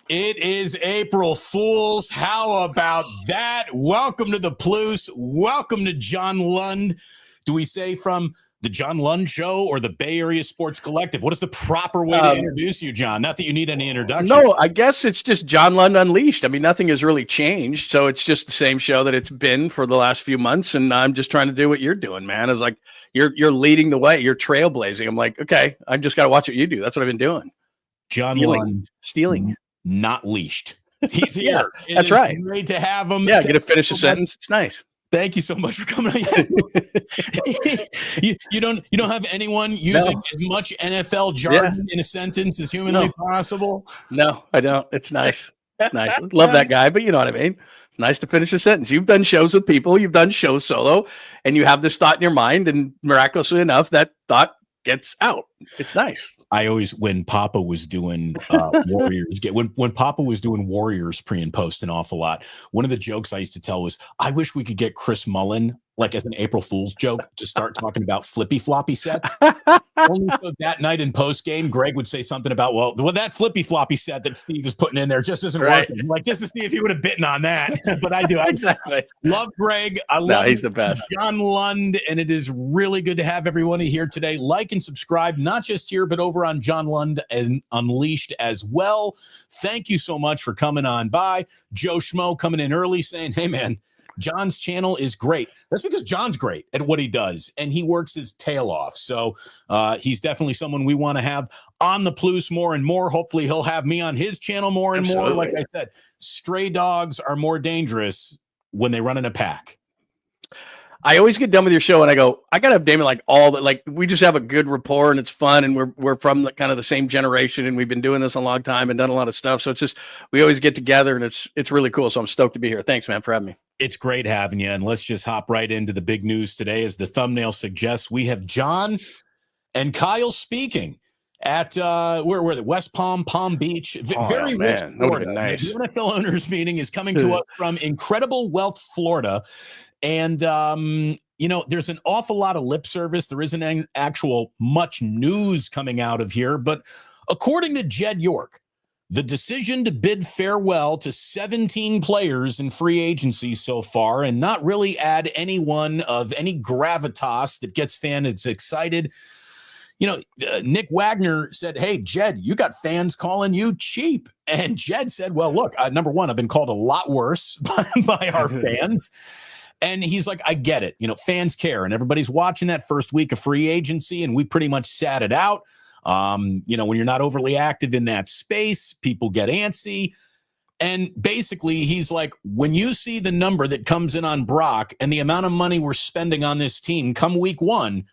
It is April Fools. How about that? Welcome to the Plus. Welcome to John Lund. Do we say from the John Lund Show or the Bay Area Sports Collective? What is the proper way to introduce you, John? Not that you need any introduction. No, I guess it's just John Lund Unleashed. I mean, nothing has really changed. So it's just the same show that it's been for the last few months. And I'm just trying to do what you're doing, man. It's like you're leading the way. You're trailblazing. I'm like, okay, I just got to watch what you do. That's what I've been doing. John Lund. Stealing. Not leashed. He's here. Yeah, that's right. Great to have him. Yeah, get to finish a sentence. It's nice. Thank you so much for coming on. you don't have anyone using as much NFL jargon in a sentence as humanly possible? No, I don't. It's nice. It's nice. Love that guy, but you know what I mean? It's nice to finish a sentence. You've done shows with people, you've done shows solo, and you have this thought in your mind, and miraculously enough, that thought gets out. It's nice. I always, when Papa was doing Warriors, when Papa was doing Warriors pre and post an awful lot, one of the jokes I used to tell was, I wish we could get Chris Mullen, like as an April Fool's joke, to start talking about flippy floppy sets. Only so that night in post game, Greg would say something about, well, that flippy floppy set that Steve is putting in there just isn't working. I'm like, just to see if he would have bitten on that. But I do. Exactly. Love Greg. I love he's the best. John Lund, and it is really good to have everyone here today. Like and subscribe, not just here, but over on John Lund and Unleashed as well. Thank you so much for coming on by. Joe Schmo coming in early saying, hey, man, John's channel is great. That's because John's great at what he does, and he works his tail off. So he's definitely someone we want to have on the Plus more and more. Hopefully he'll have me on his channel more and more. Like I said, stray dogs are more dangerous when they run in a pack. I always get done with your show and I go, I gotta have Damon we just have a good rapport and it's fun and we're from the kind of the same generation and we've been doing this a long time and done a lot of stuff. So it's just we always get together and it's really cool. So I'm stoked to be here. Thanks, man, for having me. It's great having you. And let's just hop right into the big news today. As the thumbnail suggests, we have John and Kyle speaking at where were they? West Palm Beach. Very rich Florida. Nice. The NFL owners meeting is coming to us from Incredible Wealth, Florida. And, there's an awful lot of lip service. There isn't any actual much news coming out of here. But according to Jed York, the decision to bid farewell to 17 players in free agency so far and not really add anyone of any gravitas that gets fans excited. Nick Wagner said, hey, Jed, you got fans calling you cheap. And Jed said, well, look, number one, I've been called a lot worse by our fans. And he's like, I get it. Fans care and everybody's watching that first week of free agency. And we pretty much sat it out. When you're not overly active in that space, people get antsy. And basically he's like, when you see the number that comes in on Brock and the amount of money we're spending on this team come week one,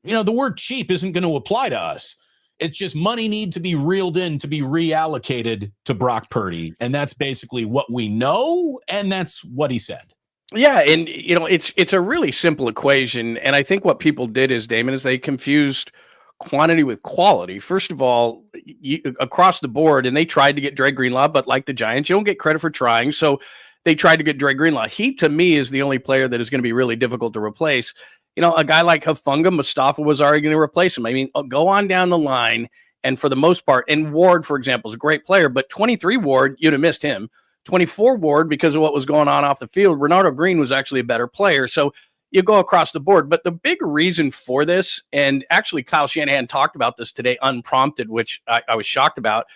the word cheap isn't going to apply to us. It's just money need to be reeled in to be reallocated to Brock Purdy. And that's basically what we know. And that's what he said. Yeah, and it's a really simple equation, and I think what people did Damon, is they confused quantity with quality. First of all, across the board, and they tried to get Dre Greenlaw, but like the Giants, you don't get credit for trying. So they tried to get Dre Greenlaw. He, to me, is the only player that is going to be really difficult to replace. A guy like Hufanga, Mustafa was already going to replace him. I mean, go on down the line, and for the most part, and Ward, for example, is a great player, but 23 Ward, you'd have missed him. 24 Ward, because of what was going on off the field, Renardo Green was actually a better player. So you go across the board. But the big reason for this, and actually Kyle Shanahan talked about this today unprompted, which I was shocked about.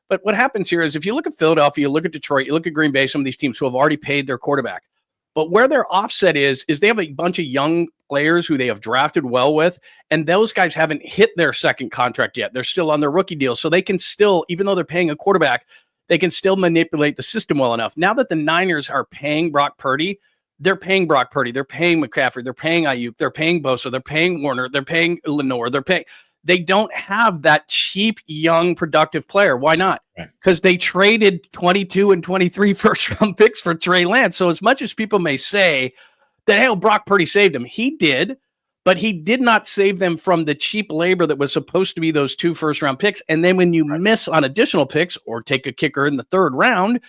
But what happens here is if you look at Philadelphia, you look at Detroit, you look at Green Bay, some of these teams who have already paid their quarterback. But where their offset is they have a bunch of young players who they have drafted well with, and those guys haven't hit their second contract yet. They're still on their rookie deal. So they can still, even though they're paying a quarterback, they can still manipulate the system well enough. Now that the Niners are paying Brock Purdy, they're paying Brock Purdy, they're paying McCaffrey, they're paying Aiyuk, they're paying Bosa, they're paying Warner, they're paying Lenore, they don't have that cheap, young, productive player. Why not? Because they traded 22 and 23 first-round picks for Trey Lance. So as much as people may say that, hey, Brock Purdy saved him, he did. But he did not save them from the cheap labor that was supposed to be those 2 first-round picks. And then when you miss on additional picks or take a kicker in the 3rd round,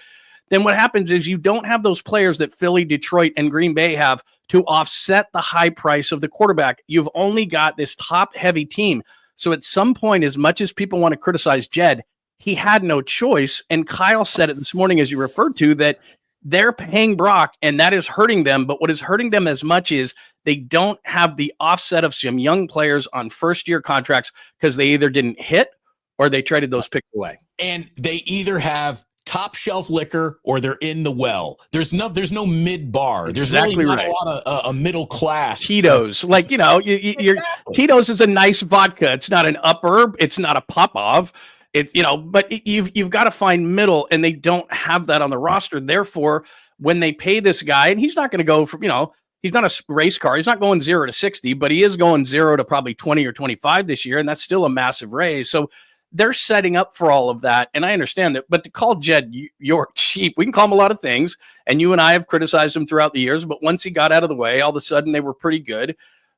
then what happens is you don't have those players that Philly, Detroit, and Green Bay have to offset the high price of the quarterback. You've only got this top-heavy team. So at some point, as much as people want to criticize Jed, he had no choice. And Kyle said it this morning, as you referred to, that they're paying Brock and that is hurting them. But what is hurting them as much is they don't have the offset of some young players on first-year contracts because they either didn't hit or they traded those picks away. And they either have top shelf liquor or they're in the well. There's no mid bar. There's exactly really not right. a lot of a middle class. Tito's, like, you know, you're Tito's is a nice vodka. It's not an up herb. It's not a Popov. It, you know, but you've got to find middle, and they don't have that on the roster. Therefore, when they pay this guy, and he's not going to go from, you know, he's not a race car. He's not going 0 to 60, but he is going 0 to probably 20 or 25 this year, and that's still a massive raise. So they're setting up for all of that, and I understand that. But to call Jed York cheap, we can call him a lot of things, and you and I have criticized him throughout the years, but once he got out of the way, all of a sudden they were pretty good.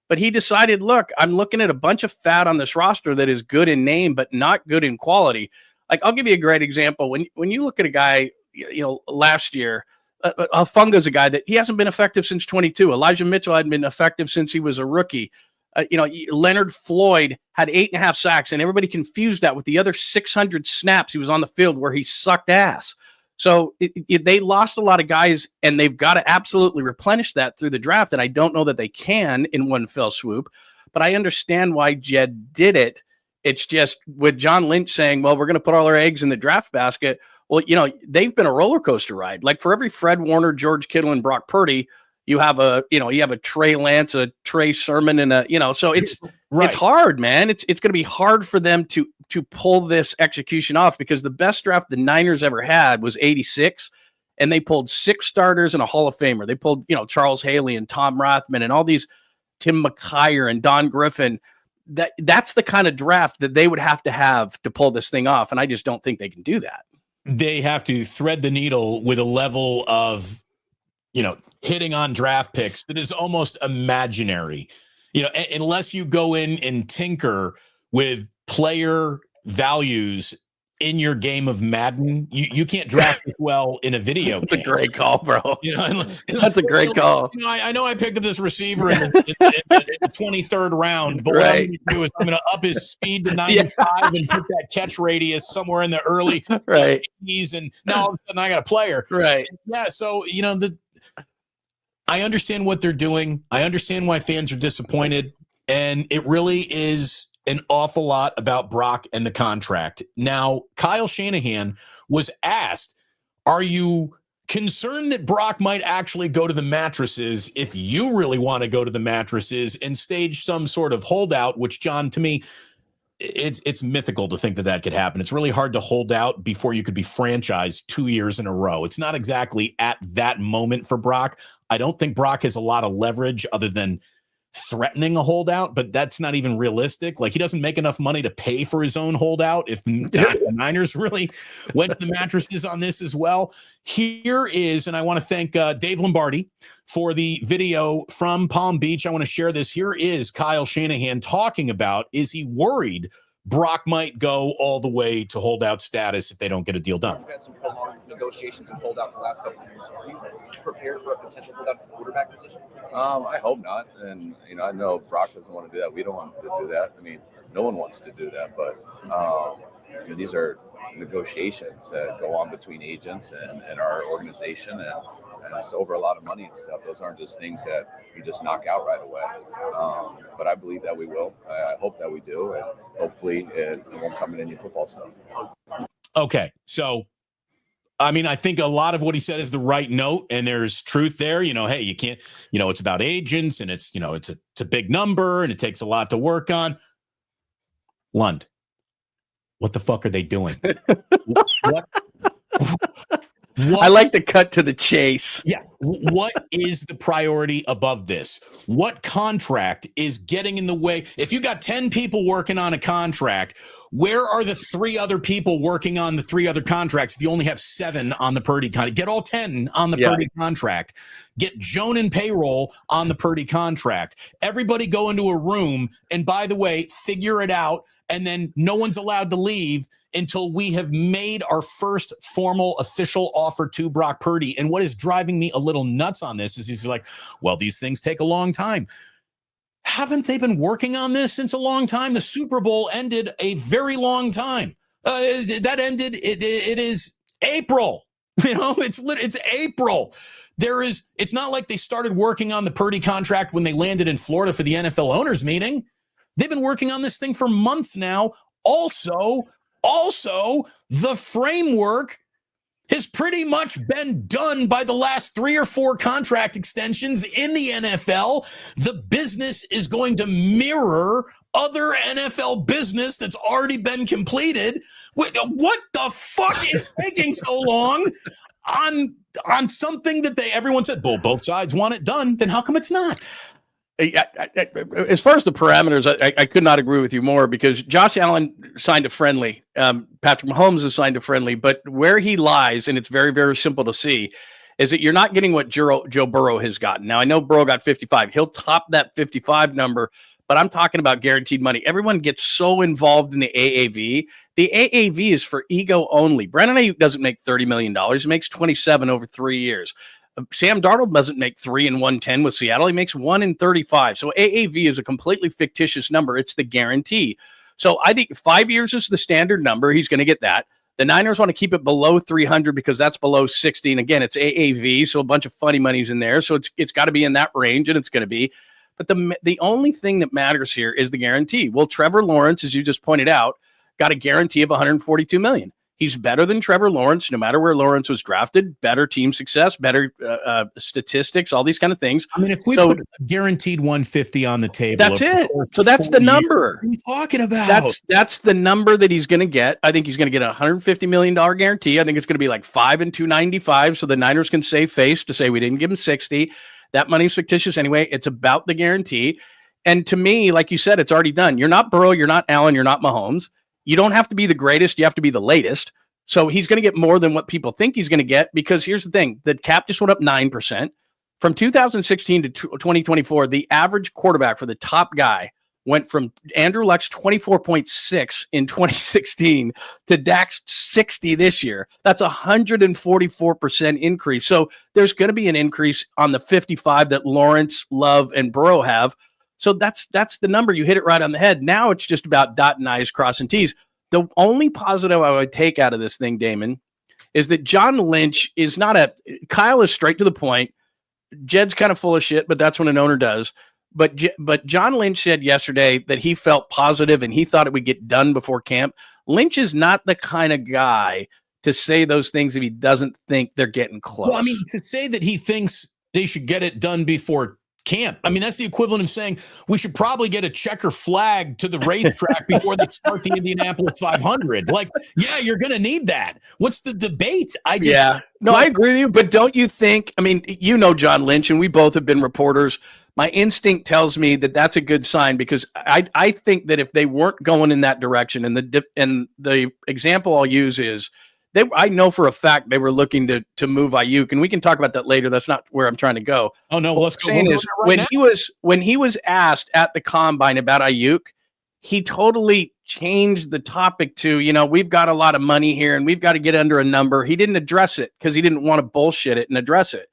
But he decided, look, I'm looking at a bunch of fat on this roster that is good in name, but not good in quality. Like, I'll give you a great example. When you look at a guy, you know, last year, Funga's a guy that he hasn't been effective since 22. Elijah Mitchell hadn't been effective since he was a rookie. You know, Leonard Floyd had 8.5 sacks, and everybody confused that with the other 600 snaps he was on the field where he sucked ass. So they lost a lot of guys, and they've got to absolutely replenish that through the draft. And I don't know that they can in one fell swoop, but I understand why Jed did it. It's just with John Lynch saying, well, we're going to put all our eggs in the draft basket. Well, you know, they've been a roller coaster ride. Like, for every Fred Warner, George Kittle, and Brock Purdy, you have a Trey Lance, a Trey Sermon, and so it's right. It's hard, man. It's going to be hard for them to pull this execution off, because the best draft the Niners ever had was 86, and they pulled 6 starters and a Hall of Famer. They pulled, you know, Charles Haley and Tom Rathman and all these, Tim McKyer and Don Griffin. That's the kind of draft that they would have to pull this thing off, and I just don't think they can do that. They have to thread the needle with a level of, you know, hitting on draft picks that is almost imaginary, you know, unless you go in and tinker with player values in your game of Madden. You can't draft as well in a video That's game. A great call, bro. You know, that's a great call. You know, I know I picked up this receiver in the 23rd round, but what I'm going to do is I'm going to up his speed to 95 and put that catch radius somewhere in the early 80s, and now all of a sudden I got a player. Right. Yeah, so, you know, I understand what they're doing. I understand why fans are disappointed, and it really is an awful lot about Brock and the contract. Now, Kyle Shanahan was asked, are you concerned that Brock might actually go to the mattresses if you really want to go to the mattresses and stage some sort of holdout, which, John, to me, it's mythical to think that could happen. It's really hard to hold out before you could be franchised 2 years in a row. It's not exactly at that moment for Brock. I don't think Brock has a lot of leverage other than threatening a holdout, but that's not even realistic. Like, he doesn't make enough money to pay for his own holdout if the Niners really went to the mattresses on this as well. Here is, and I want to thank Dave Lombardi for the video from Palm Beach. I want to share this. Here is Kyle Shanahan talking about, is he worried Brock might go all the way to holdout status if they don't get a deal done? You've had some prolonged negotiations and holdouts the last couple of years. Are you prepared for a potential holdout at the quarterback position? I hope not. And, you know, I know Brock doesn't want to do that. We don't want to do that. I mean, no one wants to do that. But you know, these are negotiations that go on between agents and our organization. And it's over a lot of money and stuff. Those aren't just things that you just knock out right away. But I believe that we will. I hope that we do. And hopefully it won't come in any football stuff. Okay. So, I mean, I think a lot of what he said is the right note, and there's truth there. You know, hey, you can't, you know, it's about agents, and it's, you know, it's a big number, and it takes a lot to work on. Lund, what the fuck are they doing? What? I like to cut to the chase. Yeah. What is the priority above this? What contract is getting in the way? If you got 10 people working on a contract, where are the 3 other people working on the 3 other contracts if you only have 7 on the Purdy contract? Get all 10 on the Purdy contract. Get Joan and payroll on the Purdy contract. Everybody go into a room, and by the way, figure it out, and then no one's allowed to leave until we have made our first formal official offer to Brock Purdy. And what is driving me a little nuts on this is he's like, well, these things take a long time. Haven't they been working on this since a long time? The Super Bowl ended a very long time That ended. It is April. It's April. It's not like they started working on the Purdy contract when they landed in Florida for the NFL owners meeting. They've been working on this thing for months now. Also, the framework has pretty much been done by the last 3 or 4 contract extensions in the NFL. The business is going to mirror other NFL business that's already been completed. What the fuck is taking so long on something that everyone said, well, both sides want it done? Then how come it's not? As far as the parameters, I could not agree with you more, because Josh Allen signed a friendly. Patrick Mahomes has signed a friendly, but where he lies, and it's very, very simple to see, is that you're not getting what Joe Burrow has gotten. Now, I know Burrow got 55. He'll top that 55 number, but I'm talking about guaranteed money. Everyone gets so involved in the AAV. The AAV is for ego only. Bradon Aiyuk doesn't make $30 million. He makes 27 over 3 years. Sam Darnold doesn't make 3 in 110 with Seattle. He makes 1 in 35. So AAV is a completely fictitious number. It's the guarantee. So I think 5 years is the standard number. He's going to get that. The Niners want to keep it below 300 because that's below 60. And again, it's AAV. So a bunch of funny money's in there. So it's got to be in that range, and it's going to be. But the only thing that matters here is the guarantee. Well, Trevor Lawrence, as you just pointed out, got a guarantee of $142 million. He's better than Trevor Lawrence, no matter where Lawrence was drafted. Better team success, better statistics, all these kind of things. I mean, if we put guaranteed 150 on the table, that's it. So that's the number. What are you talking about? That's the number that he's going to get. I think he's going to get a $150 million guarantee. I think it's going to be like 5 and 295, so the Niners can save face to say we didn't give him 60. That money's fictitious anyway. It's about the guarantee. And to me, like you said, it's already done. You're not Burrow, you're not Allen, you're not Mahomes. You don't have to be the greatest. You have to be the latest. So he's going to get more than what people think he's going to get, because here's the thing. The cap just went up 9%. From 2016 to 2024, the average quarterback for the top guy went from Andrew Luck's 24.6 in 2016 to Dak's 60 this year. That's a 144% increase. So there's going to be an increase on the 55 that Lawrence, Love, and Burrow have. So that's the number. You hit it right on the head. Now it's just about dotting I's, crossing T's. The only positive I would take out of this thing, Damon, is that John Lynch is Kyle is straight to the point. Jed's kind of full of shit, but that's what an owner does. But John Lynch said yesterday that he felt positive and he thought it would get done before camp. Lynch is not the kind of guy to say those things if he doesn't think they're getting close. Well, I mean, to say that he thinks they should get it done before camp, I mean, that's the equivalent of saying we should probably get a checker flag to the racetrack before they start the Indianapolis 500. Like, yeah, you're going to need that. What's the debate? I agree with you. But don't you think, I mean, you know John Lynch, and we both have been reporters. My instinct tells me that that's a good sign, because I think that if they weren't going in that direction, and the example I'll use is, I know for a fact they were looking to move Aiyuk, and we can talk about that later. That's not where I'm trying to go. Oh no, what I'm saying is when he was asked at the combine about Aiyuk, he totally changed the topic to, we've got a lot of money here and we've got to get under a number. He didn't address it because he didn't want to bullshit it and address it.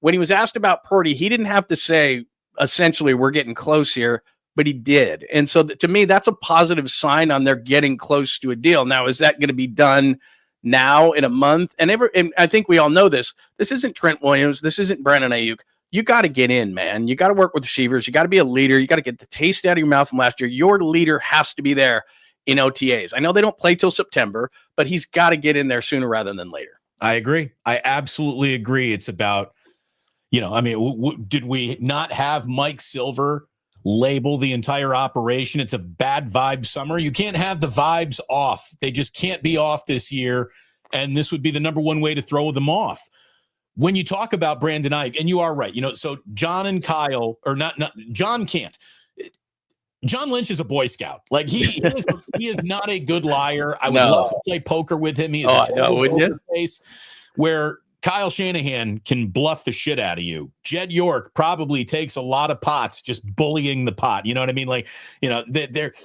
When he was asked about Purdy, he didn't have to say essentially we're getting close here, but he did. And so to me, that's a positive sign on they're getting close to a deal. Now, is that going to be done now in a month? And I think we all know this. This isn't Trent Williams. This isn't Bradon Aiyuk. You got to get in, man. You got to work with receivers. You got to be a leader. You got to get the taste out of your mouth from last year. Your leader has to be there in OTAs. I know they don't play till September, but he's got to get in there sooner rather than later. I agree. I absolutely agree. It's about, did we not have Mike Silver label the entire operation? It's a bad vibe summer. You can't have the vibes off. They just can't be off this year. And this would be the number one way to throw them off. When you talk about Bradon Aiyuk, and you are right, so John and Kyle, or not John can't. John Lynch is a Boy Scout. Like he is not a good liar. I would love to play poker with him. He is a poker face where Kyle Shanahan can bluff the shit out of you. Jed York probably takes a lot of pots just bullying the pot. You know what I mean? Like,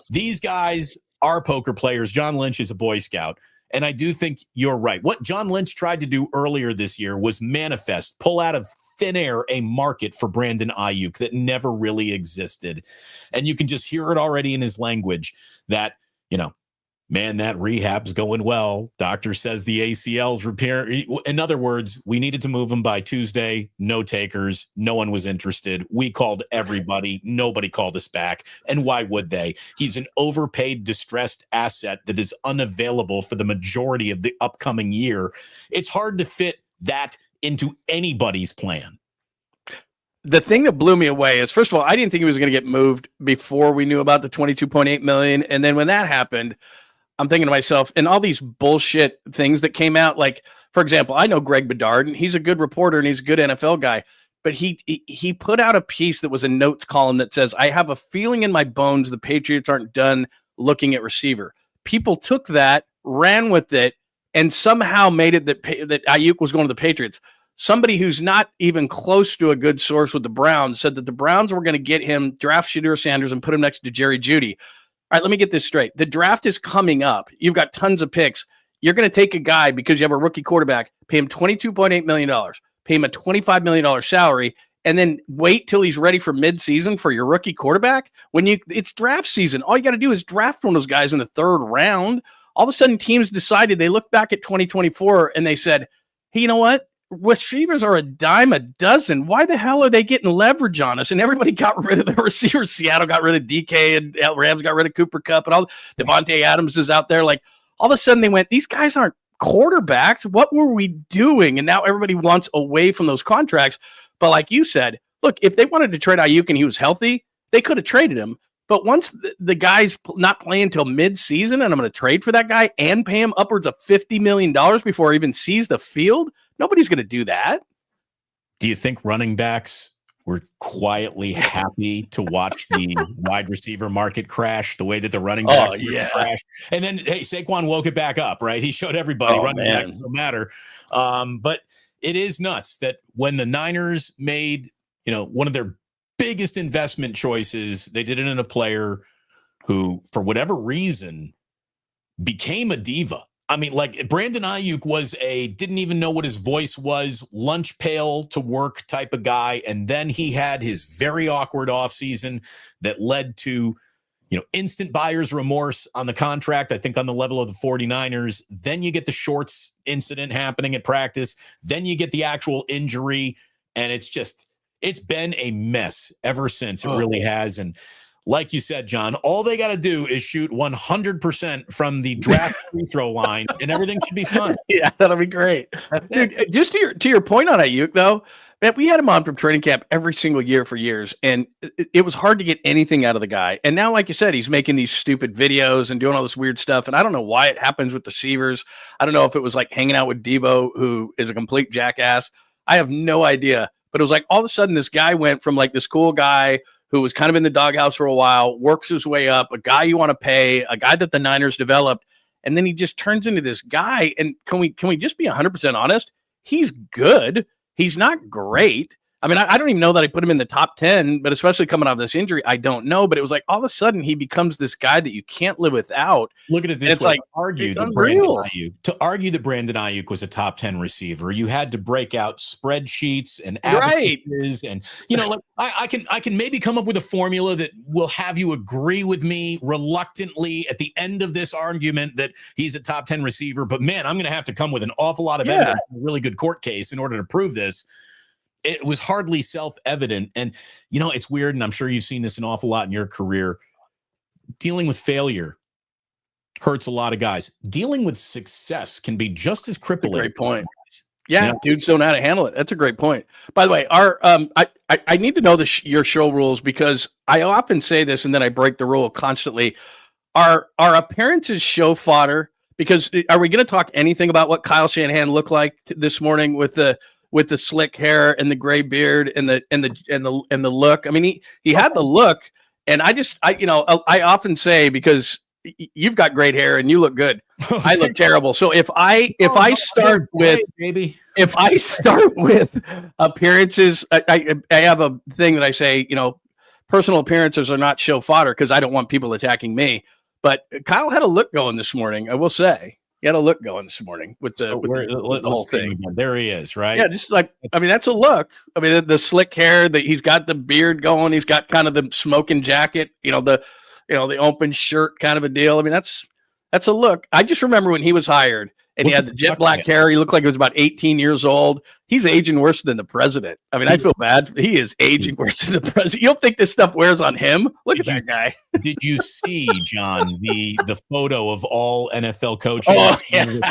these guys are poker players. John Lynch is a Boy Scout. And I do think you're right. What John Lynch tried to do earlier this year was pull out of thin air a market for Bradon Aiyuk that never really existed. And you can just hear it already in his language that, Man, that rehab's going well. Doctor says the ACL's repair. In other words, we needed to move him by Tuesday. No takers. No one was interested. We called everybody. Nobody called us back. And why would they? He's an overpaid, distressed asset that is unavailable for the majority of the upcoming year. It's hard to fit that into anybody's plan. The thing that blew me away is, first of all, I didn't think he was going to get moved before we knew about the $22.8 million. And then when that happened, I'm thinking to myself, and all these bullshit things that came out, like, for example, I know Greg Bedard, and he's a good reporter and he's a good NFL guy, but he put out a piece that was a notes column that says, I have a feeling in my bones the Patriots aren't done looking at receiver. People took that, ran with it, and somehow made it that Aiyuk was going to the Patriots. Somebody who's not even close to a good source with the Browns said that the Browns were going to get him, draft Shedeur Sanders, and put him next to Jerry Jeudy. All right, let me get this straight. The draft is coming up. You've got tons of picks. You're going to take a guy because you have a rookie quarterback, pay him $22.8 million, pay him a $25 million salary, and then wait till he's ready for midseason for your rookie quarterback? It's draft season. All you got to do is draft one of those guys in the third round. All of a sudden, teams decided, they looked back at 2024 and they said, hey, you know what? Receivers are a dime a dozen. Why the hell are they getting leverage on us? And everybody got rid of the receivers. Seattle got rid of DK, and Rams got rid of Cooper Kupp, and all Devontae Adams is out there. Like, all of a sudden they went, these guys aren't quarterbacks. What were we doing? And now everybody wants away from those contracts. But like you said, look, if they wanted to trade Aiyuk and he was healthy, they could have traded him. But once the guy's not playing until mid-season, and I'm going to trade for that guy and pay him upwards of $50 million before he even sees the field, nobody's going to do that. Do you think running backs were quietly happy to watch the wide receiver market crash the way that the running back crashed? And then, hey, Saquon woke it back up, right? He showed everybody running back no matter. But it is nuts that when the Niners made, one of their biggest investment choices, they did it in a player who, for whatever reason, became a diva. I mean, like, Bradon Aiyuk didn't even know what his voice was, lunch pail to work type of guy. And then he had his very awkward offseason that led to, instant buyer's remorse on the contract, I think on the level of the 49ers. Then you get the shorts incident happening at practice. Then you get the actual injury. And it's been a mess ever since. It really has. And like you said, John, all they got to do is shoot 100% from the draft free throw line, and everything should be fine. Yeah, that'll be great. Dude, just to your point on Aiyuk, though, man, we had him on from training camp every single year for years, and it was hard to get anything out of the guy. And now, like you said, he's making these stupid videos and doing all this weird stuff, and I don't know why it happens with the receivers. I don't know if it was like hanging out with Debo, who is a complete jackass. I have no idea. But it was like all of a sudden this guy went from like this cool guy who was kind of in the doghouse for a while, works his way up, a guy you want to pay, a guy that the Niners developed, and then he just turns into this guy. And can we just be 100% honest? He's good. He's not great. I mean, I don't even know that I put him in the top 10, but especially coming off this injury, I don't know. But it was like all of a sudden he becomes this guy that you can't live without. Look at it this way. It's way. like, To argue that Bradon Aiyuk was a top 10 receiver, you had to break out spreadsheets and averages, and like I can maybe come up with a formula that will have you agree with me reluctantly at the end of this argument that he's a top 10 receiver. But man, I'm going to have to come with an awful lot of evidence, a really good court case in order to prove this. It was hardly self-evident. And, it's weird, and I'm sure you've seen this an awful lot in your career. Dealing with failure hurts a lot of guys. Dealing with success can be just as crippling. Great point. Yeah, dudes don't know how to handle it. That's a great point. By the way, I need to know your show rules, because I often say this and then I break the rule constantly. Are appearances show fodder? Because are we going to talk anything about what Kyle Shanahan looked like this morning with the slick hair and the gray beard and the look? I mean, he had the look, and I often say, because you've got great hair and you look good, I look terrible. So if I start with appearances, I have a thing that I say, personal appearances are not show fodder, because I don't want people attacking me. But Kyle had a look going this morning, I will say. He had a look going this morning with the whole thing. There he is, right? Yeah, just like, I mean, that's a look. I mean, the slick hair, he's got the beard going. He's got kind of the smoking jacket, the open shirt kind of a deal. I mean, That's a look. I just remember when he was hired and he had the jet black hair. He looked like he was about 18 years old. He's aging worse than the president. I mean, I feel bad. He is aging worse than the president. You don't think this stuff wears on him? Look at that guy. Did you see, John, the photo of all NFL coaches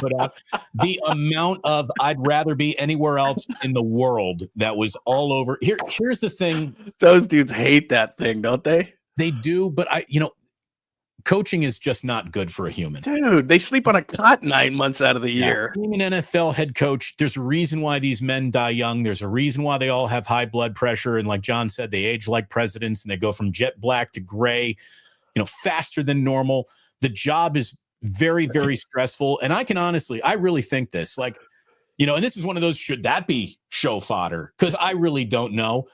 put out? The amount of I'd rather be anywhere else in the world that was all over. Here's the thing. Those dudes hate that thing, don't they? They do, but coaching is just not good for a human. Dude, they sleep on a cot 9 months out of the year. Being an NFL head coach, there's a reason why these men die young. There's a reason why they all have high blood pressure. And like John said, they age like presidents and they go from jet black to gray, faster than normal. The job is very, very stressful. And I really think this, and this is one of those, should that be show fodder? Because I really don't know.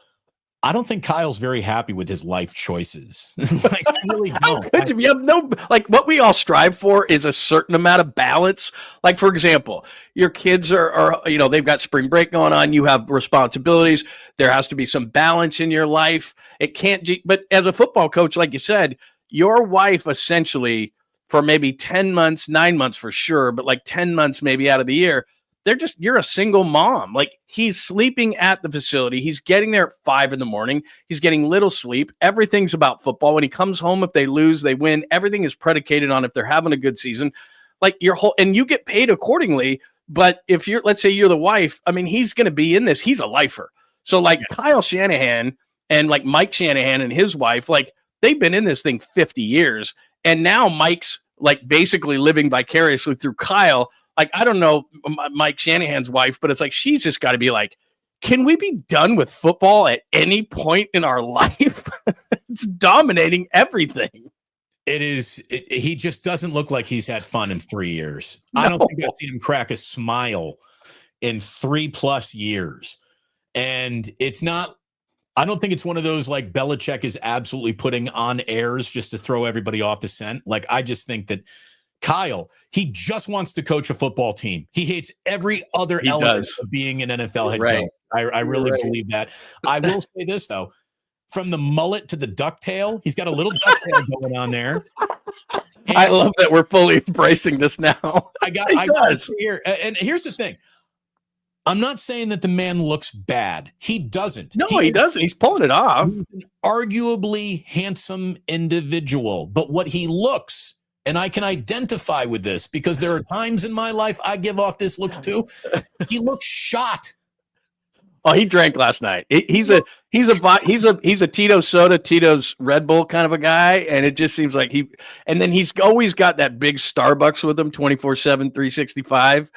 I don't think Kyle's very happy with his life choices. I really don't. You have what we all strive for is a certain amount of balance. Like, for example, your kids are they've got spring break going on. You have responsibilities. There has to be some balance in your life. It can't, but as a football coach, like you said, your wife essentially for maybe 10 months, 9 months for sure, but like 10 months maybe out of the year, you're a single mom. Like, he's sleeping at the facility. He's getting there at 5 a.m. He's getting little sleep. Everything's about football. When he comes home, if they lose, they win. Everything is predicated on if they're having a good season. Like, and you get paid accordingly. But if let's say you're the wife, I mean, he's going to be in this. He's a lifer. So Kyle Shanahan and like Mike Shanahan and his wife, they've been in this thing 50 years. And now Mike's basically living vicariously through Kyle. I don't know Mike Shanahan's wife, but it's she's just got to be can we be done with football at any point in our life? It's dominating everything. It is. He just doesn't look like he's had fun in 3 years. No. I don't think I've seen him crack a smile in 3+ years. And it's not, I don't think it's one of those Belichick is absolutely putting on airs just to throw everybody off the scent. I just think that Kyle, he just wants to coach a football team. He hates every other element of being an NFL head coach. I really believe that. I will say this, though. From the mullet to the ducktail, he's got a little ducktail going on there. And I love that we're fully embracing this now. I got here. And here's the thing. I'm not saying that the man looks bad. He doesn't. No, he doesn't. He's pulling it off. He's an arguably handsome individual. But what he looks, and I can identify with this because there are times in my life I give off this looks too. He looks shot. Oh, he drank last night. He's a Tito's soda, Tito's Red Bull kind of a guy, and it just seems like and then he's always got that big Starbucks with him 24/7, 365.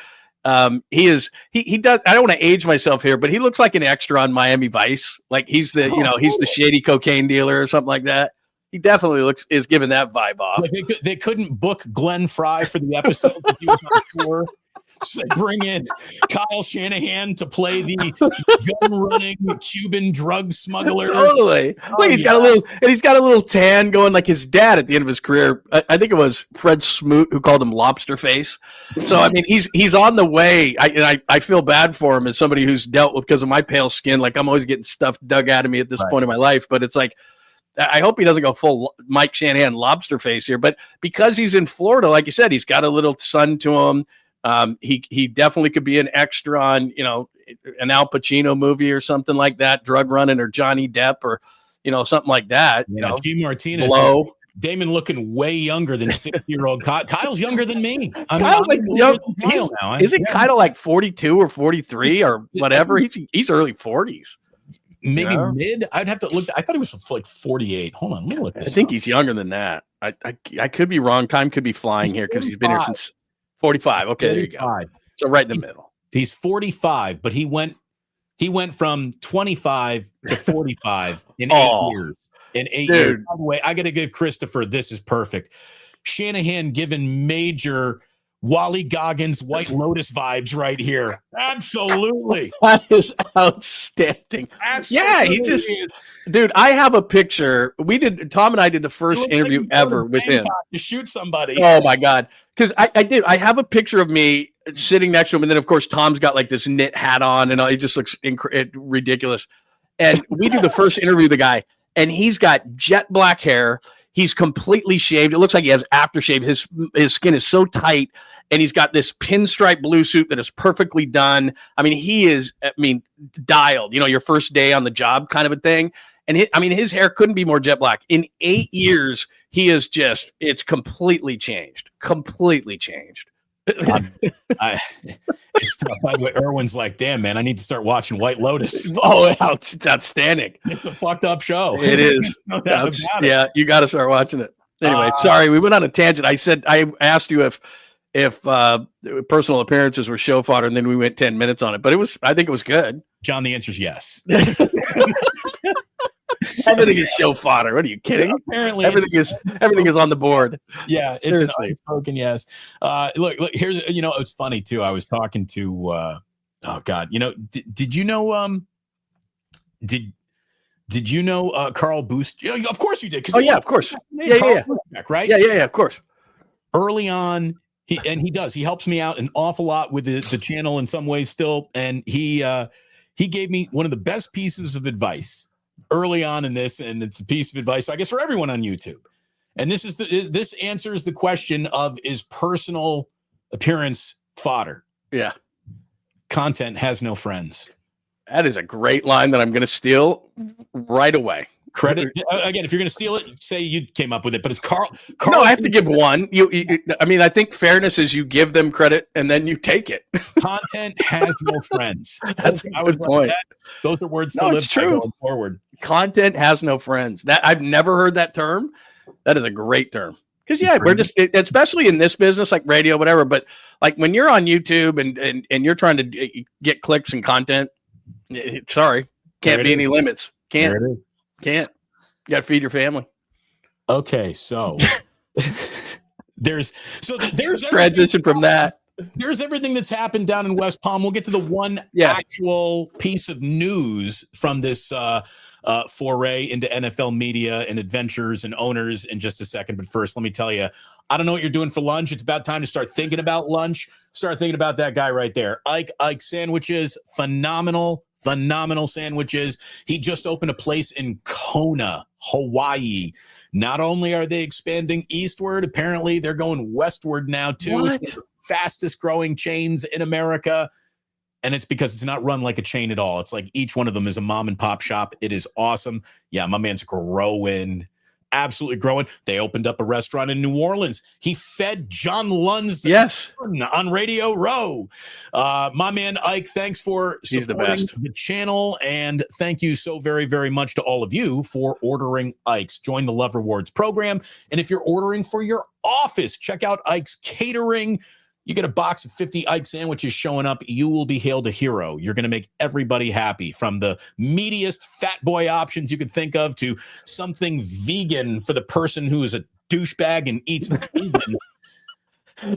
He does. I don't want to age myself here, but he looks like an extra on Miami Vice. He's the he's the shady cocaine dealer or something like that. He definitely is giving that vibe off. They couldn't book Glenn Fry for the episode that he was on tour. So they bring in Kyle Shanahan to play the gun-running Cuban drug smuggler. Totally. He's got a little tan going like his dad at the end of his career. I think it was Fred Smoot who called him Lobster Face. So I mean, he's on the way. I feel bad for him as somebody who's dealt with because of my pale skin. I'm always getting stuff dug out of me at this point in my life. But it's I hope he doesn't go full Mike Shanahan Lobster Face here. But because he's in Florida, like you said, he's got a little sun to him. He definitely could be an extra on, an Al Pacino movie or something like that, drug running, or Johnny Depp, or, something like that. G. Martinez, Damon looking way younger than 60-year-old Kyle. Kyle's younger than me. Isn't Kyle 42 or 43 or whatever? He's early 40s. Maybe mid. I'd have to look. I thought he was 48. Hold on, let me look this. I think he's younger than that. I could be wrong. Time could be flying here because he's been here since 45. Okay, 45. There you go. So right in the middle. He's 45, but he went from 25 to 45 in 8 years. In 8 years. By the way, I got to give Christopher, this is perfect. Shanahan given major Wally Goggins White Lotus vibes right here. Absolutely. That is outstanding. Absolutely. Yeah, dude, I have a picture. Tom and I did the first interview ever with him. To shoot somebody. Oh my God. Because I have a picture of me sitting next to him. And then of course, Tom's got this knit hat on and he just looks ridiculous. And we do the first interview with the guy and he's got jet black hair. He's completely shaved. It looks like he has aftershave. His skin is so tight, and he's got this pinstripe blue suit that is perfectly done. I mean, he is, dialed, your first day on the job kind of a thing. And his hair couldn't be more jet black. In 8 years, he is it's completely changed. Completely changed. It's tough. By the way, Erwin's like, damn, man, I need to start watching White Lotus. Oh, it's outstanding. It's a fucked up show. It is. No doubt about it. Yeah, you got to start watching it. Anyway, sorry, we went on a tangent. I asked you if personal appearances were show fodder, and then we went 10 minutes on it. But I think it was good. John, the answer is yes. Everything is show fodder. What are you kidding? Apparently, everything is on the board. Yeah, seriously. It's an unspoken yes. Look, here's it's funny too. I was talking to oh god, did you know did you know Carl Boost? Of course you did. Oh yeah, of course. Yeah. Right? Yeah, of course. Early on, he helps me out an awful lot with the channel in some ways still, and he gave me one of the best pieces of advice early on in this, and it's a piece of advice, I guess, for everyone on YouTube. And this answers the question of, is personal appearance fodder? Yeah. Content has no friends. That is a great line that I'm going to steal right away. Credit again. If you're going to steal it, say you came up with it. But it's Carl. No, I have to give one. I think fairness is you give them credit and then you take it. Content has no friends. That's a good point. Those are words to live by going forward. Content has no friends. That I've never heard that term. That is a great term. Because we're just, especially in this business, like radio, whatever. But like when you're on YouTube and you're trying to get clicks and content, sorry, can't be any limits. Can't. You got to feed your family. Okay, so there's transition from that. There's everything that's happened down in West Palm. We'll get to the one actual piece of news from this foray into NFL media and adventures and owners in just a second. But first, let me tell you, I don't know what you're doing for lunch. It's about time to start thinking about lunch. Start thinking about that guy right there. Ike Sandwiches, phenomenal sandwiches. He just opened a place in Kona, Hawaii. Not only are they expanding eastward, apparently they're going westward now too. What? It's the fastest growing chains in America. And it's because it's not run like a chain at all. It's like each one of them is a mom and pop shop. It is awesome. Yeah, my man's growing. Absolutely growing. They opened up a restaurant in New Orleans. He fed John Lund's on Radio Row. My man Ike, thanks for supporting the channel, and thank you so very, very much to all of you for ordering Ike's. Join the Love Rewards program, and if you're ordering for your office, check out Ike's Catering. You get a box of 50 Ike sandwiches showing up, you will be hailed a hero. You're going to make everybody happy, from the meatiest fat boy options you could think of to something vegan for the person who is a douchebag and eats vegan.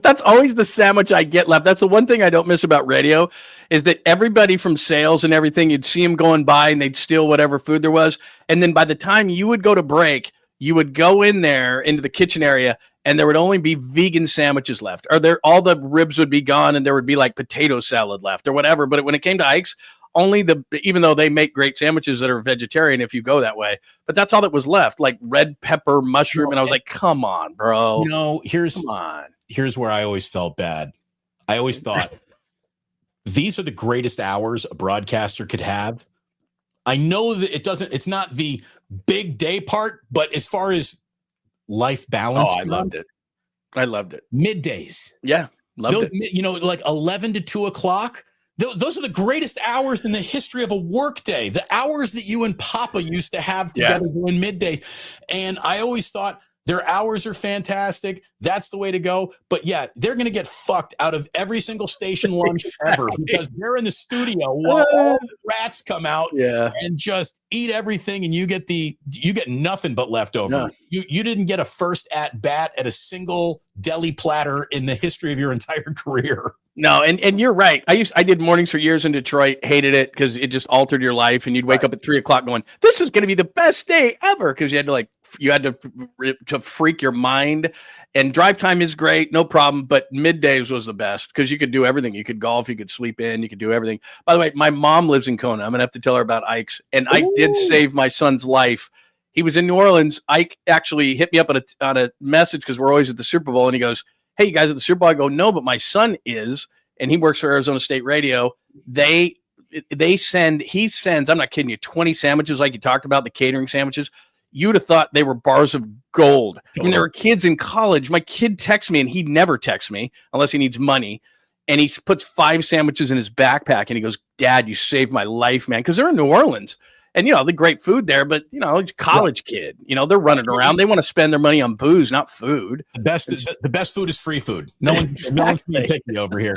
That's always the sandwich I get left. That's the one thing I don't miss about radio, is that everybody from sales and everything, you'd see them going by and they'd steal whatever food there was. And then by the time you would go to break, you would go in there into the kitchen area and there would only be vegan sandwiches left, or all the ribs would be gone and there would be like potato salad left or whatever. But when it came to Ike's, even though they make great sandwiches that are vegetarian if you go that way, but that's all that was left, like red pepper, mushroom. And I was like, come on, bro. Here's where I always felt bad. I always thought these are the greatest hours a broadcaster could have. I know that it's not the big day part, but as far as life balance. Oh, I loved it. Middays. Yeah. Loved it. Like 11 to 2 o'clock. Those are the greatest hours in the history of a work day. The hours that you and Papa used to have together doing middays. And I always thought their hours are fantastic. That's the way to go. But yeah, they're going to get fucked out of every single station lunch ever, because they're in the studio while all the rats come out and just eat everything, and you get nothing but leftover. No. You didn't get a first at bat at a single deli platter in the history of your entire career. No, and you're right. I did mornings for years in Detroit, hated it because it just altered your life, and you'd wake up at 3 o'clock going, this is going to be the best day ever, because you had to freak your mind. And drive time is great, no problem, but middays was the best because you could do everything. You could golf, you could sleep in, you could do everything. By the way, my mom lives in Kona. I'm gonna have to tell her about Ike's, and Ike did save my son's life he was in New Orleans. Ike actually hit me up on a message because we're always at the Super Bowl, and he goes, "Hey, you guys at the Super Bowl?" I go, "No, but my son is," and he works for Arizona State Radio. He sends, I'm not kidding you, 20 sandwiches like you talked about, the catering sandwiches. You'd have thought they were bars of gold. I mean, there were kids in college. My kid texts me, and he never texts me unless he needs money. And he puts 5 sandwiches in his backpack, and he goes, "Dad, you saved my life, man." Because they're in New Orleans. And, the great food there, but, he's a college kid. They're running around. They want to spend their money on booze, not food. The best food is free food. No one's being picky over here.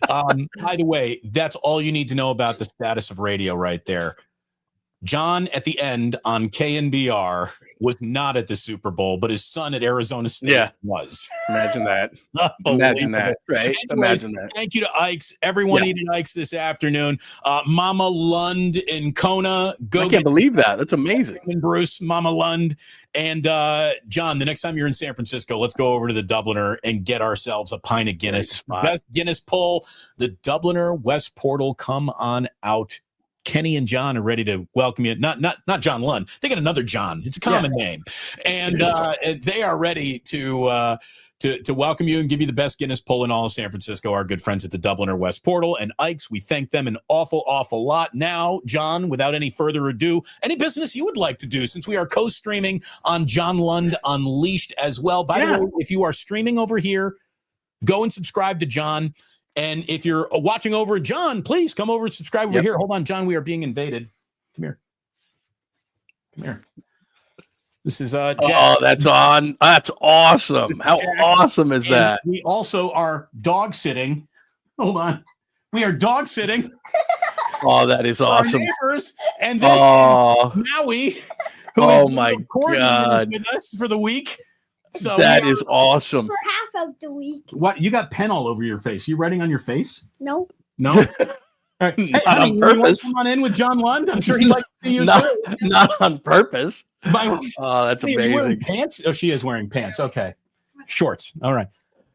By the way, that's all you need to know about the status of radio right there. John at the end on KNBR was not at the Super Bowl, but his son at Arizona State was. Imagine that. Imagine that. Right? Anyways, Imagine that. Thank you to Ike's. Everyone eating Ike's this afternoon. Mama Lund in Kona. I can't believe that. That's amazing. And Bruce, Mama Lund. And John, the next time you're in San Francisco, let's go over to the Dubliner and get ourselves a pint of Guinness. Best Guinness pull. The Dubliner West Portal. Come on out. Kenny and John are ready to welcome you. Not John Lund. They got another John. It's a common name, and they are ready to welcome you and give you the best Guinness pull in all of San Francisco. Our good friends at the Dubliner West Portal and Ike's. We thank them an awful lot. Now, John, without any further ado, any business you would like to do, since we are co-streaming on John Lund Unleashed as well. By the way, if you are streaming over here, go and subscribe to John. And if you're watching over at John, please come over and subscribe over here. Hold on, John. We are being invaded. Come here. This is Jack. Oh, that's on. That's awesome. How awesome is that? We also are dog sitting. Hold on. We are dog sitting. Oh, that is awesome. Our neighbors, and this is Maui, who is my God with us for the week. So that is awesome. For half of the week. What? You got pen all over your face. You writing on your face? No. No? All right. Hey, not on purpose. You want to come on in with John Lund? I'm sure he'd like to see you too. Not on purpose. Oh, that's hey, amazing. Wearing pants? Oh, she is wearing pants. Okay. Shorts. All right.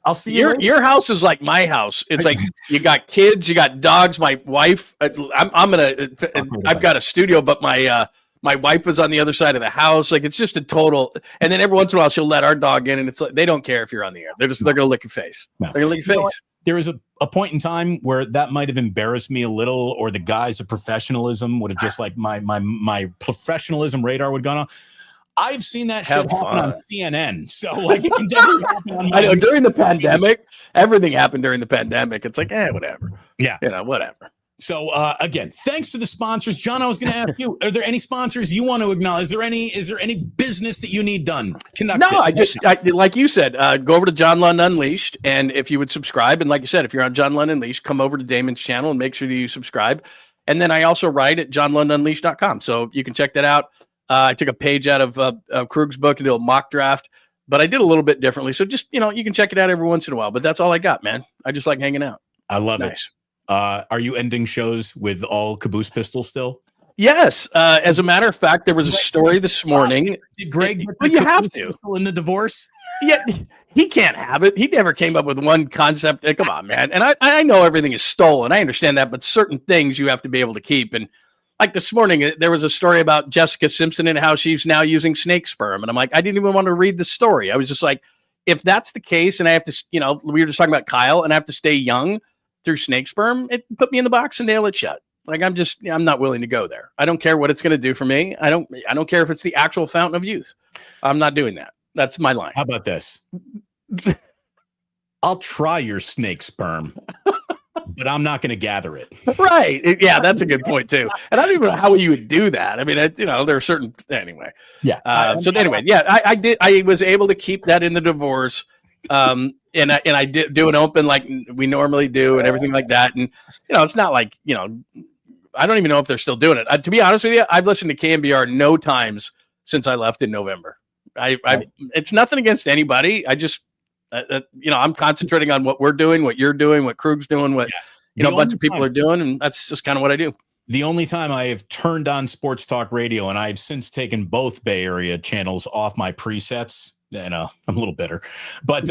I'll see you. Your house is like my house. It's like you got kids, you got dogs. My wife, I've got a studio, but my wife was on the other side of the house. Like, it's just a total. And then every once in a while, she'll let our dog in, and it's like they don't care if you're on the air. They're going to lick your face. No. They're going to lick your face. There was a point in time where that might have embarrassed me a little, or the guise of professionalism would have just like my professionalism radar would have gone off. I've seen that shit happen on CNN. So like, it can definitely happen on I know during the pandemic, everything happened during the pandemic. It's like, whatever. Yeah. Whatever. So again, thanks to the sponsors. John, I was going to ask you, are there any sponsors you want to acknowledge? Is there any business that you need done? Like you said, go over to John Lund Unleashed. And if you would subscribe, and like you said, if you're on John Lund Unleashed, come over to Damon's channel and make sure that you subscribe. And then I also write at johnlundunleashed.com. So you can check that out. I took a page out of Krug's book and did a mock draft, but I did a little bit differently. So just, you can check it out every once in a while, but that's all I got, man. I just like hanging out. I love it. Are you ending shows with all caboose pistols still? Yes. As a matter of fact, there was a story this morning. Did Greg but you have to in the divorce? Yeah, he can't have it. He never came up with one concept. Come on, man. And I know everything is stolen. I understand that, but certain things you have to be able to keep. And like this morning, there was a story about Jessica Simpson and how she's now using snake sperm. And I'm like, I didn't even want to read the story. I was just like, if that's the case, and I have to, we were just talking about Kyle, and I have to stay young through snake sperm, it put me in the box and nail it shut. Like, I'm not willing to go there. I don't care what it's going to do for me. I don't care if it's the actual fountain of youth. I'm not doing that. That's my line. How about this? I'll try your snake sperm, but I'm not going to gather it. Right. Yeah, that's a good point too. And I don't even know how you would do that. I mean, there are certain, anyway. Yeah. I did. I was able to keep that in the divorce. And I did do an open like we normally do and everything like that. And, it's not like, I don't even know if they're still doing it. To be honest with you, I've listened to KMBR no times since I left in November. It's nothing against anybody. I just, I'm concentrating on what we're doing, what you're doing, what Krug's doing, what, a bunch of people are doing. And that's just kind of what I do. The only time I have turned on sports talk radio, and I've since taken both Bay Area channels off my presets I'm a little bitter, but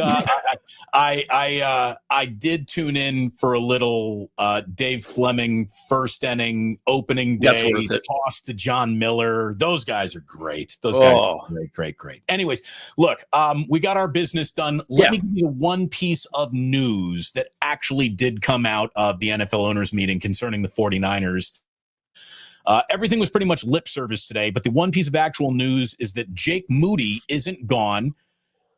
I did tune in for a little Dave Fleming first inning opening That's day worth it. toss to John Miller. Those guys are great. Those guys are great. Anyways, look, we got our business done. Let me give you one piece of news that actually did come out of the NFL owners meeting concerning the 49ers. Everything was pretty much lip service today, but the one piece of actual news is that Jake Moody isn't gone,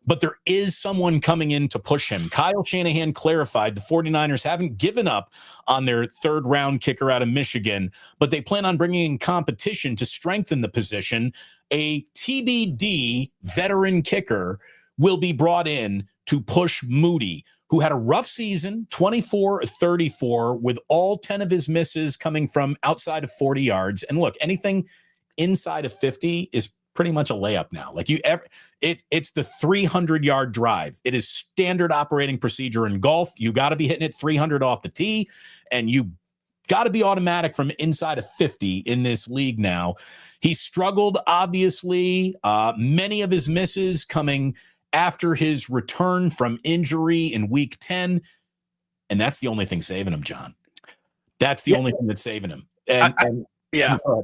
but there is someone coming in to push him. Kyle Shanahan clarified the 49ers haven't given up on their third-round kicker out of Michigan, but they plan on bringing in competition to strengthen the position. A TBD veteran kicker will be brought in to push Moody, who had a rough season, 24-34, with all 10 of his misses coming from outside of 40 yards. And look, anything inside of 50 is pretty much a layup now. Like it's the 300-yard drive. It is standard operating procedure in golf. You got to be hitting it 300 off the tee, and you got to be automatic from inside of 50 in this league now. He struggled, obviously. Many of his misses coming after his return from injury in week 10. And that's the only thing saving him, John. That's the only thing that's saving him.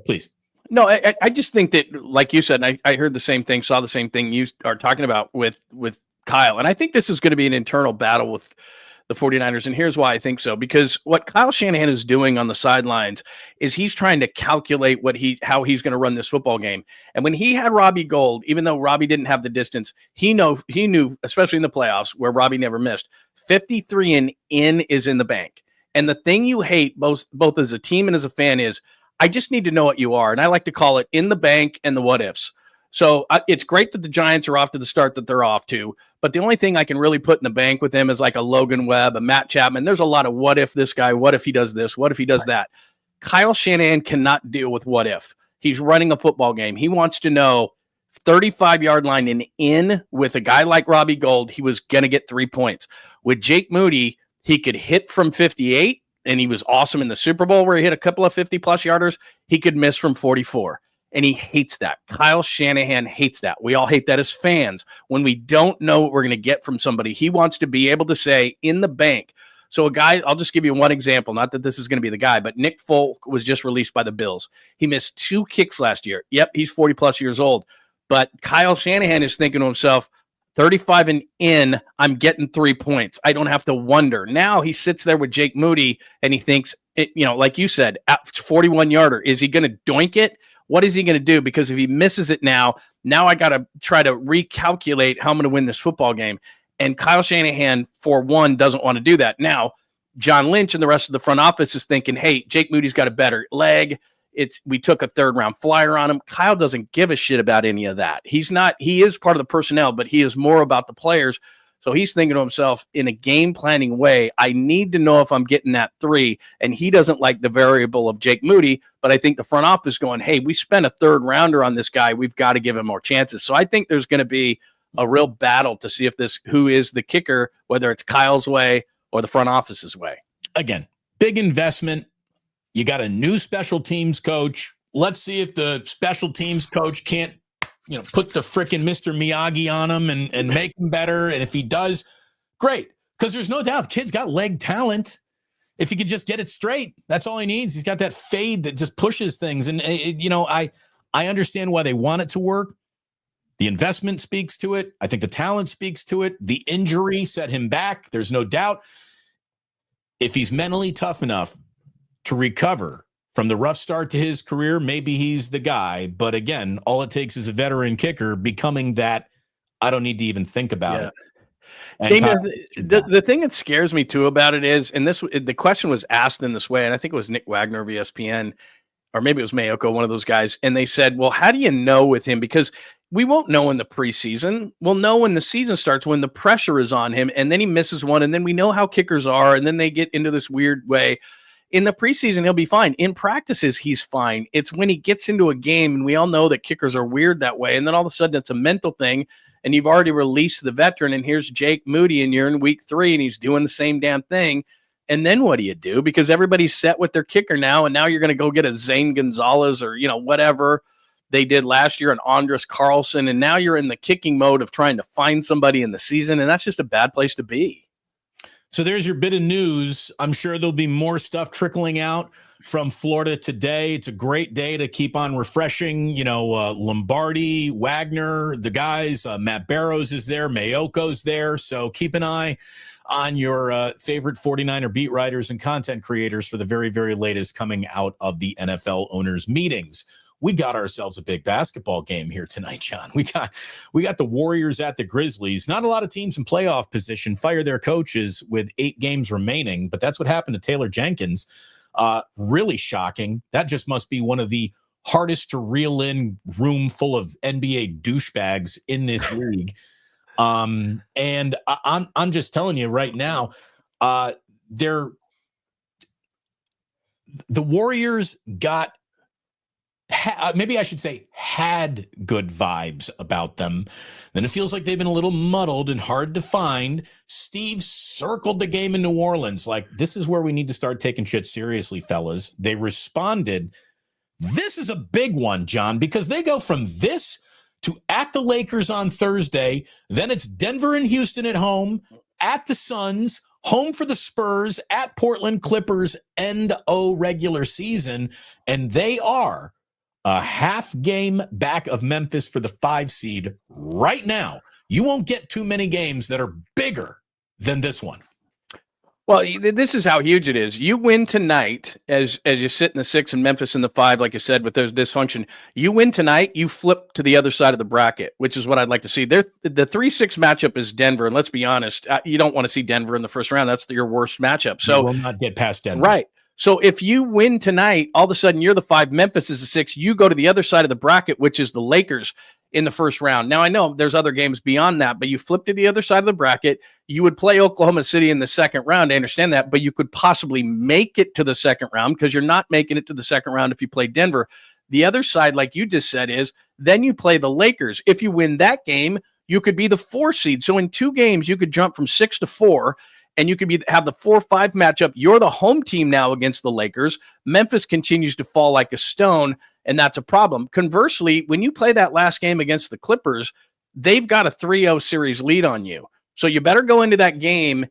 Please. No, I just think that, like you said, and I heard the same thing, saw the same thing you are talking about with Kyle. And I think this is going to be an internal battle with the 49ers. And here's why I think so. Because what Kyle Shanahan is doing on the sidelines is he's trying to calculate how he's going to run this football game. And when he had Robbie Gould, even though Robbie didn't have the distance, he knew, especially in the playoffs where Robbie never missed, 53 and in is in the bank. And the thing you hate both as a team and as a fan is, I just need to know what you are. And I like to call it in the bank and the what ifs. So it's great that the Giants are off to the start that they're off to, but the only thing I can really put in the bank with him is like a Logan Webb, a Matt Chapman. There's a lot of what if this guy, what if he does this, what if he does that. Kyle Shanahan cannot deal with what if. He's running a football game. He wants to know 35-yard line and in with a guy like Robbie Gould, he was going to get 3 points. With Jake Moody, he could hit from 58, and he was awesome in the Super Bowl where he hit a couple of 50-plus yarders. He could miss from 44. And he hates that. Kyle Shanahan hates that. We all hate that as fans. When we don't know what we're going to get from somebody, he wants to be able to say in the bank. So a guy, I'll just give you one example. Not that this is going to be the guy, but Nick Folk was just released by the Bills. He missed 2 kicks last year. Yep, he's 40-plus years old. But Kyle Shanahan is thinking to himself, 35 and in, I'm getting 3 points. I don't have to wonder. Now he sits there with Jake Moody, and he thinks, like you said, at 41-yarder, is he going to doink it? What is he going to do? Because if he misses it now I got to try to recalculate how I'm going to win this football game. And Kyle Shanahan, for one, doesn't want to do that. Now, John Lynch and the rest of the front office is thinking, hey, Jake Moody's got a better leg. We took a 3rd-round flyer on him. Kyle doesn't give a shit about any of that. He is part of the personnel, but he is more about the players. So he's thinking to himself, in a game planning way, I need to know if I'm getting that 3. And he doesn't like the variable of Jake Moody, but I think the front office going, hey, we spent a 3rd rounder on this guy. We've got to give him more chances. So I think there's going to be a real battle to see who is the kicker, whether it's Kyle's way or the front office's way. Again, big investment. You got a new special teams coach. Let's see if the special teams coach can't put the frickin' Mr. Miyagi on him and make him better. And if he does, great. Because there's no doubt the kid's got leg talent. If he could just get it straight, that's all he needs. He's got that fade that just pushes things. And, I understand why they want it to work. The investment speaks to it. I think the talent speaks to it. The injury set him back. There's no doubt. If he's mentally tough enough to recover from the rough start to his career, maybe he's the guy. But again, all it takes is a veteran kicker becoming that. I don't need to even think about it. Damon, the thing that scares me too about it is, and the question was asked in this way, and I think it was Nick Wagner of ESPN, or maybe it was Mayoko, one of those guys, and they said, well, how do you know with him? Because we won't know in the preseason. We'll know when the season starts, when the pressure is on him, and then he misses one, and then we know how kickers are, and then they get into this weird way. In the preseason, he'll be fine. In practices, he's fine. It's when he gets into a game, and we all know that kickers are weird that way, and then all of a sudden it's a mental thing, and you've already released the veteran, and here's Jake Moody, and you're in week 3, and he's doing the same damn thing. And then what do you do? Because everybody's set with their kicker now, and now you're going to go get a Zane Gonzalez or, whatever. they did last year on Andres Carlson, and now you're in the kicking mode of trying to find somebody in the season, and that's just a bad place to be. So there's your bit of news. I'm sure there'll be more stuff trickling out from Florida today. It's a great day to keep on refreshing. Lombardi, Wagner, the guys, Matt Barrows is there, Mayoko's there. So keep an eye on your favorite 49er beat writers and content creators for the very, very latest coming out of the NFL owners meetings. We got ourselves a big basketball game here tonight, John. We got the Warriors at the Grizzlies. Not a lot of teams in playoff position fire their coaches with 8 games remaining, but that's what happened to Taylor Jenkins. Really shocking. That just must be one of the hardest to reel in room full of NBA douchebags in this league. And I'm just telling you right now, the Warriors got, maybe I should say had good vibes about them. Then it feels like they've been a little muddled and hard to find. Steve circled the game in New Orleans. Like, this is where we need to start taking shit seriously, fellas. They responded. This is a big one, John, because they go from this to at the Lakers on Thursday. Then it's Denver and Houston at home, at the Suns, home for the Spurs, at Portland Clippers, end O regular season. And they are a half game back of Memphis for the 5 seed right now. You won't get too many games that are bigger than this one. Well, this is how huge it is. You win tonight as you sit in the 6 and Memphis in the 5, like you said, with those dysfunction. You win tonight, you flip to the other side of the bracket, which is what I'd like to see. The 3-6 matchup is Denver, and let's be honest, you don't want to see Denver in the first round. That's your worst matchup. So you will not get past Denver. Right. So if you win tonight, all of a sudden you're the 5, Memphis is the 6. You go to the other side of the bracket, which is the Lakers in the first round. Now, I know there's other games beyond that, but you flip to the other side of the bracket. You would play Oklahoma City in the second round. I understand that, but you could possibly make it to the second round because you're not making it to the second round if you play Denver. The other side, like you just said, is then you play the Lakers. If you win that game, you could be the 4 seed. So in 2 games, you could jump from 6 to 4. And you could have the 4-5 matchup. You're the home team now against the Lakers. Memphis continues to fall like a stone, and that's a problem. Conversely, when you play that last game against the Clippers, they've got a 3-0 series lead on you. So you better go into that game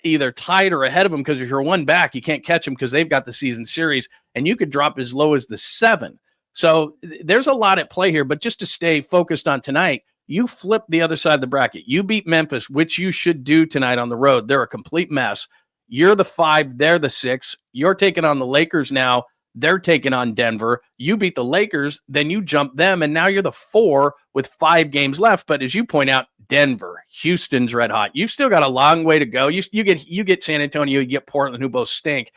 either tied or ahead of them, because if you're 1 back, you can't catch them because they've got the season series, and you could drop as low as the 7. So there's a lot at play here, but just to stay focused on tonight, you flip the other side of the bracket. You beat Memphis, which you should do tonight on the road. They're a complete mess. You're the 5. They're the 6. You're taking on the Lakers now. They're taking on Denver. You beat the Lakers. Then you jump them, and now you're the 4 with 5 games left. But as you point out, Denver, Houston's red hot. You've still got a long way to go. You get San Antonio, you get Portland, who both stink.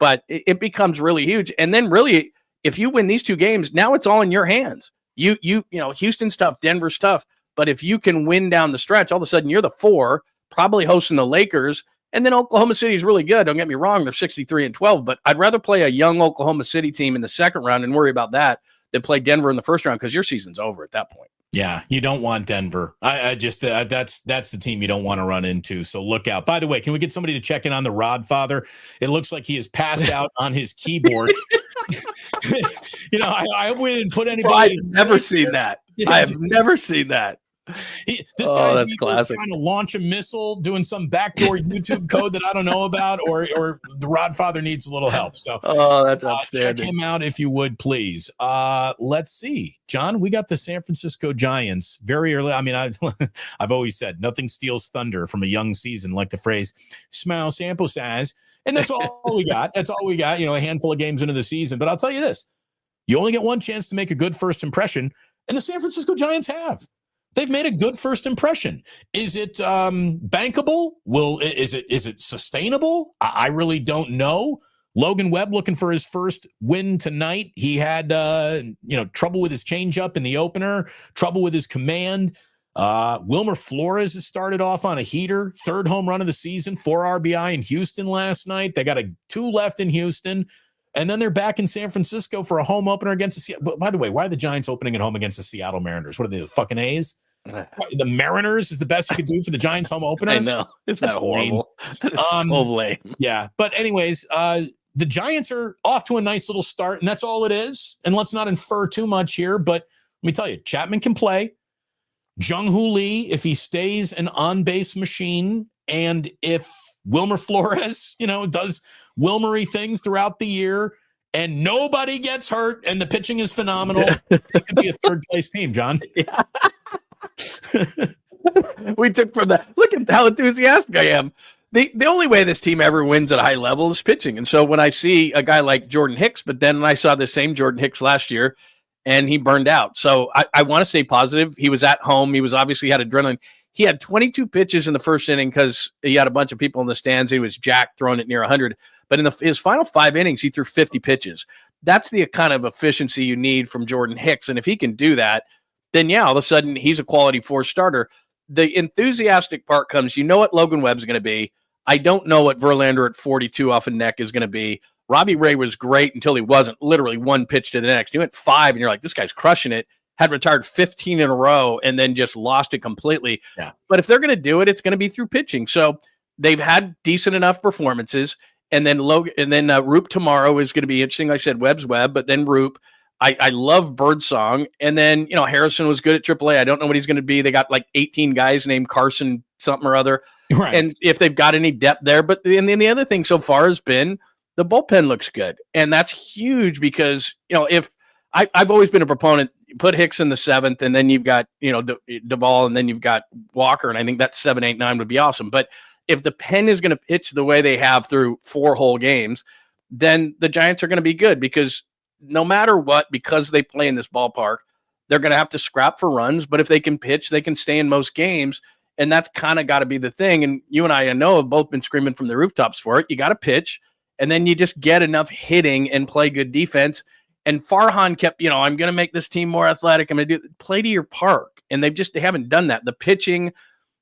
But it becomes really huge. And then really, if you win these 2 games, now it's all in your hands. You know, Houston's tough, Denver's tough, but if you can win down the stretch, all of a sudden you're the 4, probably hosting the Lakers, and then Oklahoma City's really good. Don't get me wrong, they're 63-12, but I'd rather play a young Oklahoma City team in the second round and worry about that than play Denver in the first round, because your season's over at that point. Yeah, you don't want Denver. I just that's the team you don't want to run into. So look out. By the way, can we get somebody to check in on the Rodfather? It looks like he is passed out on his keyboard. I hope we didn't put anybody. I've never seen that. I have never seen that. This guy's that's classic. Trying to launch a missile, doing some backdoor YouTube code that I don't know about, or the Rodfather needs a little help. So, that's outstanding. Check him out if you would, please. Let's see, John. We got the San Francisco Giants very early. I mean, I've always said nothing steals thunder from a young season, like the phrase "small sample size," and that's all we got. That's all we got. A handful of games into the season. But I'll tell you this: you only get one chance to make a good first impression, and the San Francisco Giants have. They've made a good first impression. Is it bankable? Is it sustainable? I really don't know. Logan Webb looking for his first win tonight. He had trouble with his changeup in the opener, trouble with his command. Wilmer Flores has started off on a heater, 3rd home run of the season, 4 RBI in Houston last night. They got 2 left in Houston. And then they're back in San Francisco for a home opener against the Seattle. But by the way, why are the Giants opening at home against the Seattle Mariners? What are they, the fucking A's? The Mariners is the best you could do for the Giants home opener? I know. Isn't that horrible? That is so lame. Yeah. But anyways, the Giants are off to a nice little start, and that's all it is. And let's not infer too much here, but let me tell you, Chapman can play. Jung-Hoo Lee, if he stays an on-base machine, and if Wilmer Flores, does Wilmery things throughout the year, and nobody gets hurt, and the pitching is phenomenal, it could be a third-place team, John. Yeah. We took from that. Look at how enthusiastic I am. The only way this team ever wins at a high level is pitching. And so when I see a guy like Jordan Hicks, but then I saw the same Jordan Hicks last year, and he burned out. So I want to stay positive. He was at home. He was obviously had adrenaline. He had 22 pitches in the first inning because he had a bunch of people in the stands. He was jacked, throwing it near 100. But in his final 5 innings, he threw 50 pitches. That's the kind of efficiency you need from Jordan Hicks. And if he can do that, then all of a sudden he's a quality 4 starter. The enthusiastic part comes, what Logan Webb's going to be. I don't know what Verlander at 42 off a neck is going to be. Robbie Ray was great until he wasn't. Literally one pitch to the next. He went 5, and you're like, this guy's crushing it. Had retired 15 in a row and then just lost it completely. Yeah. But if they're going to do it, it's going to be through pitching. So they've had decent enough performances. And then Roop tomorrow is going to be interesting. Like I said, Webb's Webb, but then Roop. I love Birdsong. And then, Harrison was good at AAA. I don't know what he's going to be. They got like 18 guys named Carson something or other. Right. And if they've got any depth there. But then the other thing so far has been the bullpen looks good. And that's huge because, if I've always been a proponent, put Hicks in the 7th, and then you've got, Duvall, and then you've got Walker. And I think that 7, 8, 9 would be awesome. But if the pen is going to pitch the way they have through 4 whole games, then the Giants are going to be good because no matter what, because they play in this ballpark, they're going to have to scrap for runs. But if they can pitch, they can stay in most games. And that's kind of got to be the thing. And you and I know have both been screaming from the rooftops for it. You got to pitch, and then you just get enough hitting and play good defense. And Farhan kept, I'm going to make this team more athletic. I'm going to play to your park. And they haven't done that. The pitching,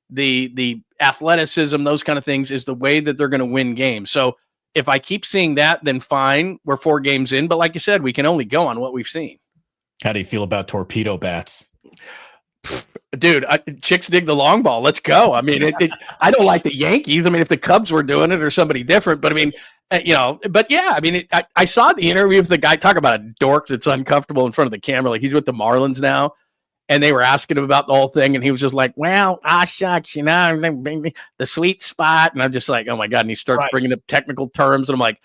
the athleticism, those kind of things is the way that they're going to win games. So if I keep seeing that, then fine. We're 4 games in. But like you said, we can only go on what we've seen. How do you feel about torpedo bats? Dude, chicks dig the long ball. Let's go. I mean, I don't like the Yankees. I mean, if the Cubs were doing it or somebody different, but I mean, but yeah, I mean, I saw the interview with the guy. Talk about a dork that's uncomfortable in front of the camera. Like he's with the Marlins now. And they were asking him about the whole thing. And he was just like, well, shucks, the sweet spot. And I'm just like, oh my God. And he starts bringing up technical terms. And I'm like,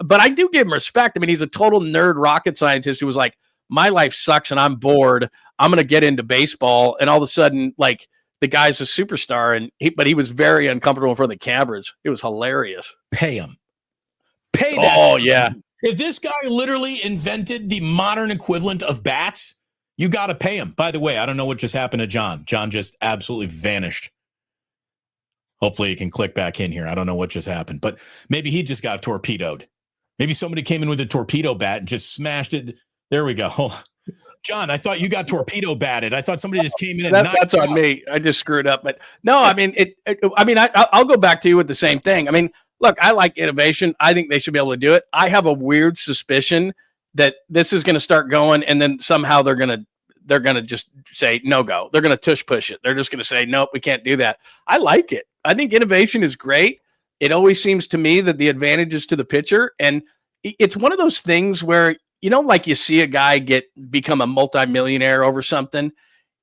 but I do give him respect. I mean, he's a total nerd rocket scientist who was like, my life sucks and I'm bored. I'm going to get into baseball. And all of a sudden, like the guy's a superstar. But he was very uncomfortable in front of the cameras. It was hilarious. Pay him. Pay that. Oh, yeah. If this guy literally invented the modern equivalent of bats, you got to pay him. By the way, I don't know what just happened to John. John just absolutely vanished. Hopefully he can click back in here. I don't know what just happened, but maybe he just got torpedoed. Maybe somebody came in with a torpedo bat and just smashed it. There we go. John, I thought you got torpedo batted. I thought somebody just came in and that's on me. I just screwed up. But no, I mean, I'll go back to you with the same thing. I mean, look, I like innovation. I think they should be able to do it. I have a weird suspicion that this is going to start going, and then somehow they're going to just say no go. They're going to tush push it. They're just going to say nope, we can't do that. I like it. I think innovation is great. It always seems to me that the advantage is to the pitcher, and it's one of those things where like you see a guy become a multimillionaire over something,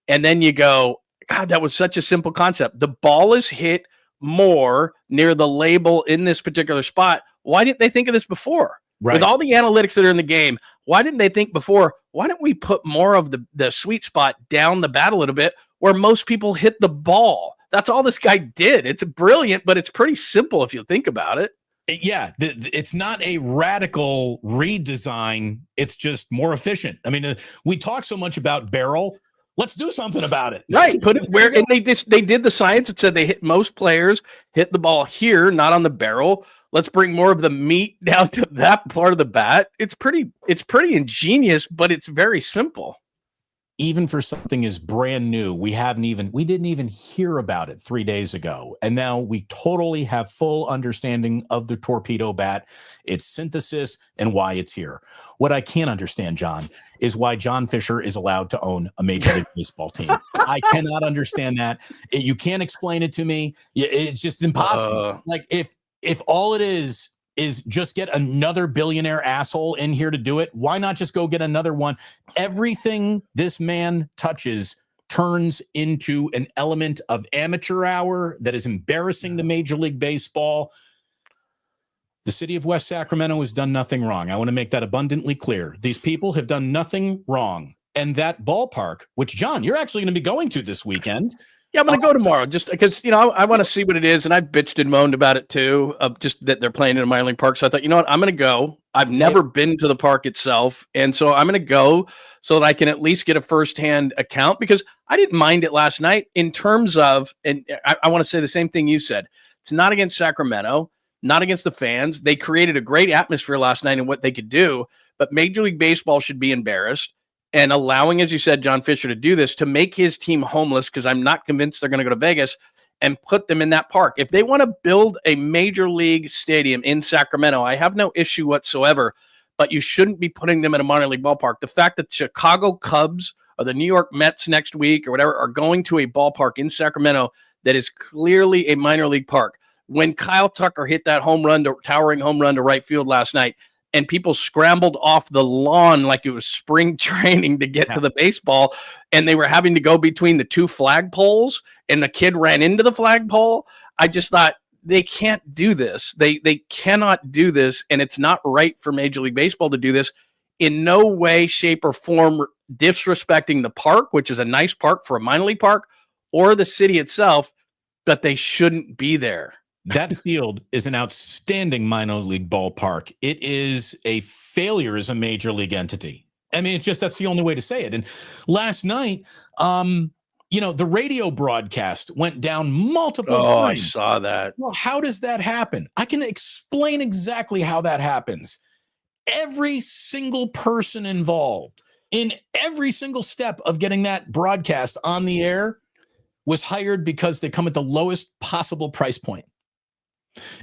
and then you go, God, that was such a simple concept. The ball is hit more near the label in this particular spot. Why didn't they think of this before? Right. With all the analytics that are in the game, why didn't they think before, why don't we put more of the sweet spot down the bat a little bit where most people hit the ball? That's all this guy did. It's brilliant, but it's pretty simple if you think about it. Yeah, it's not a radical redesign. It's just more efficient. I mean, we talk so much about barrel. Let's do something about it. Right. Put it where, and they did the science. It said most players hit the ball here, not on the barrel. Let's bring more of the meat down to that part of the bat. It's pretty ingenious, but it's very simple. Even for something as brand new, we didn't even hear about it 3 days ago. And now we totally have full understanding of the torpedo bat, its synthesis, and why it's here. What I can't understand, John, is why John Fisher is allowed to own a Major League Baseball team. I cannot understand that. You can't explain it to me. It's just impossible. Like if all it is is just get another billionaire asshole in here to do it. Why not just go get another one? Everything this man touches turns into an element of amateur hour that is embarrassing to Major League Baseball. The city of West Sacramento has done nothing wrong. I want to make that abundantly clear. These people have done nothing wrong. And that ballpark, which, John, you're actually going to be going to this weekend. Yeah, I'm going to go tomorrow just because, I want to see what it is. And I've bitched and moaned about it too, just that they're playing in a minor league park. So I thought, you know what, I'm going to go. I've never been to the park itself. And so I'm going to go so that I can at least get a firsthand account, because I didn't mind it last night in terms of, and I want to say the same thing you said. It's not against Sacramento, not against the fans. They created a great atmosphere last night and what they could do, but Major League Baseball should be embarrassed. And allowing, as you said, John Fisher to do this, to make his team homeless, because I'm not convinced they're going to go to Vegas, and put them in that park. If they want to build a major league stadium in Sacramento, I have no issue whatsoever, but you shouldn't be putting them in a minor league ballpark. The fact that the Chicago Cubs or the New York Mets next week or whatever are going to a ballpark in Sacramento that is clearly a minor league park. When Kyle Tucker hit that towering home run to right field last night, and people scrambled off the lawn like it was spring training to get to the baseball, and they were having to go between the two flagpoles, and the kid ran into the flagpole. I just thought, they can't do this. They cannot do this, and it's not right for Major League Baseball to do this. In no way, shape, or form disrespecting the park, which is a nice park for a minor league park, or the city itself, but they shouldn't be there. That field is an outstanding minor league ballpark. It is a failure as a major league entity. I mean, that's the only way to say it. And last night, the radio broadcast went down multiple times. I saw that. Well, how does that happen? I can explain exactly how that happens. Every single person involved in every single step of getting that broadcast on the air was hired because they come at the lowest possible price point.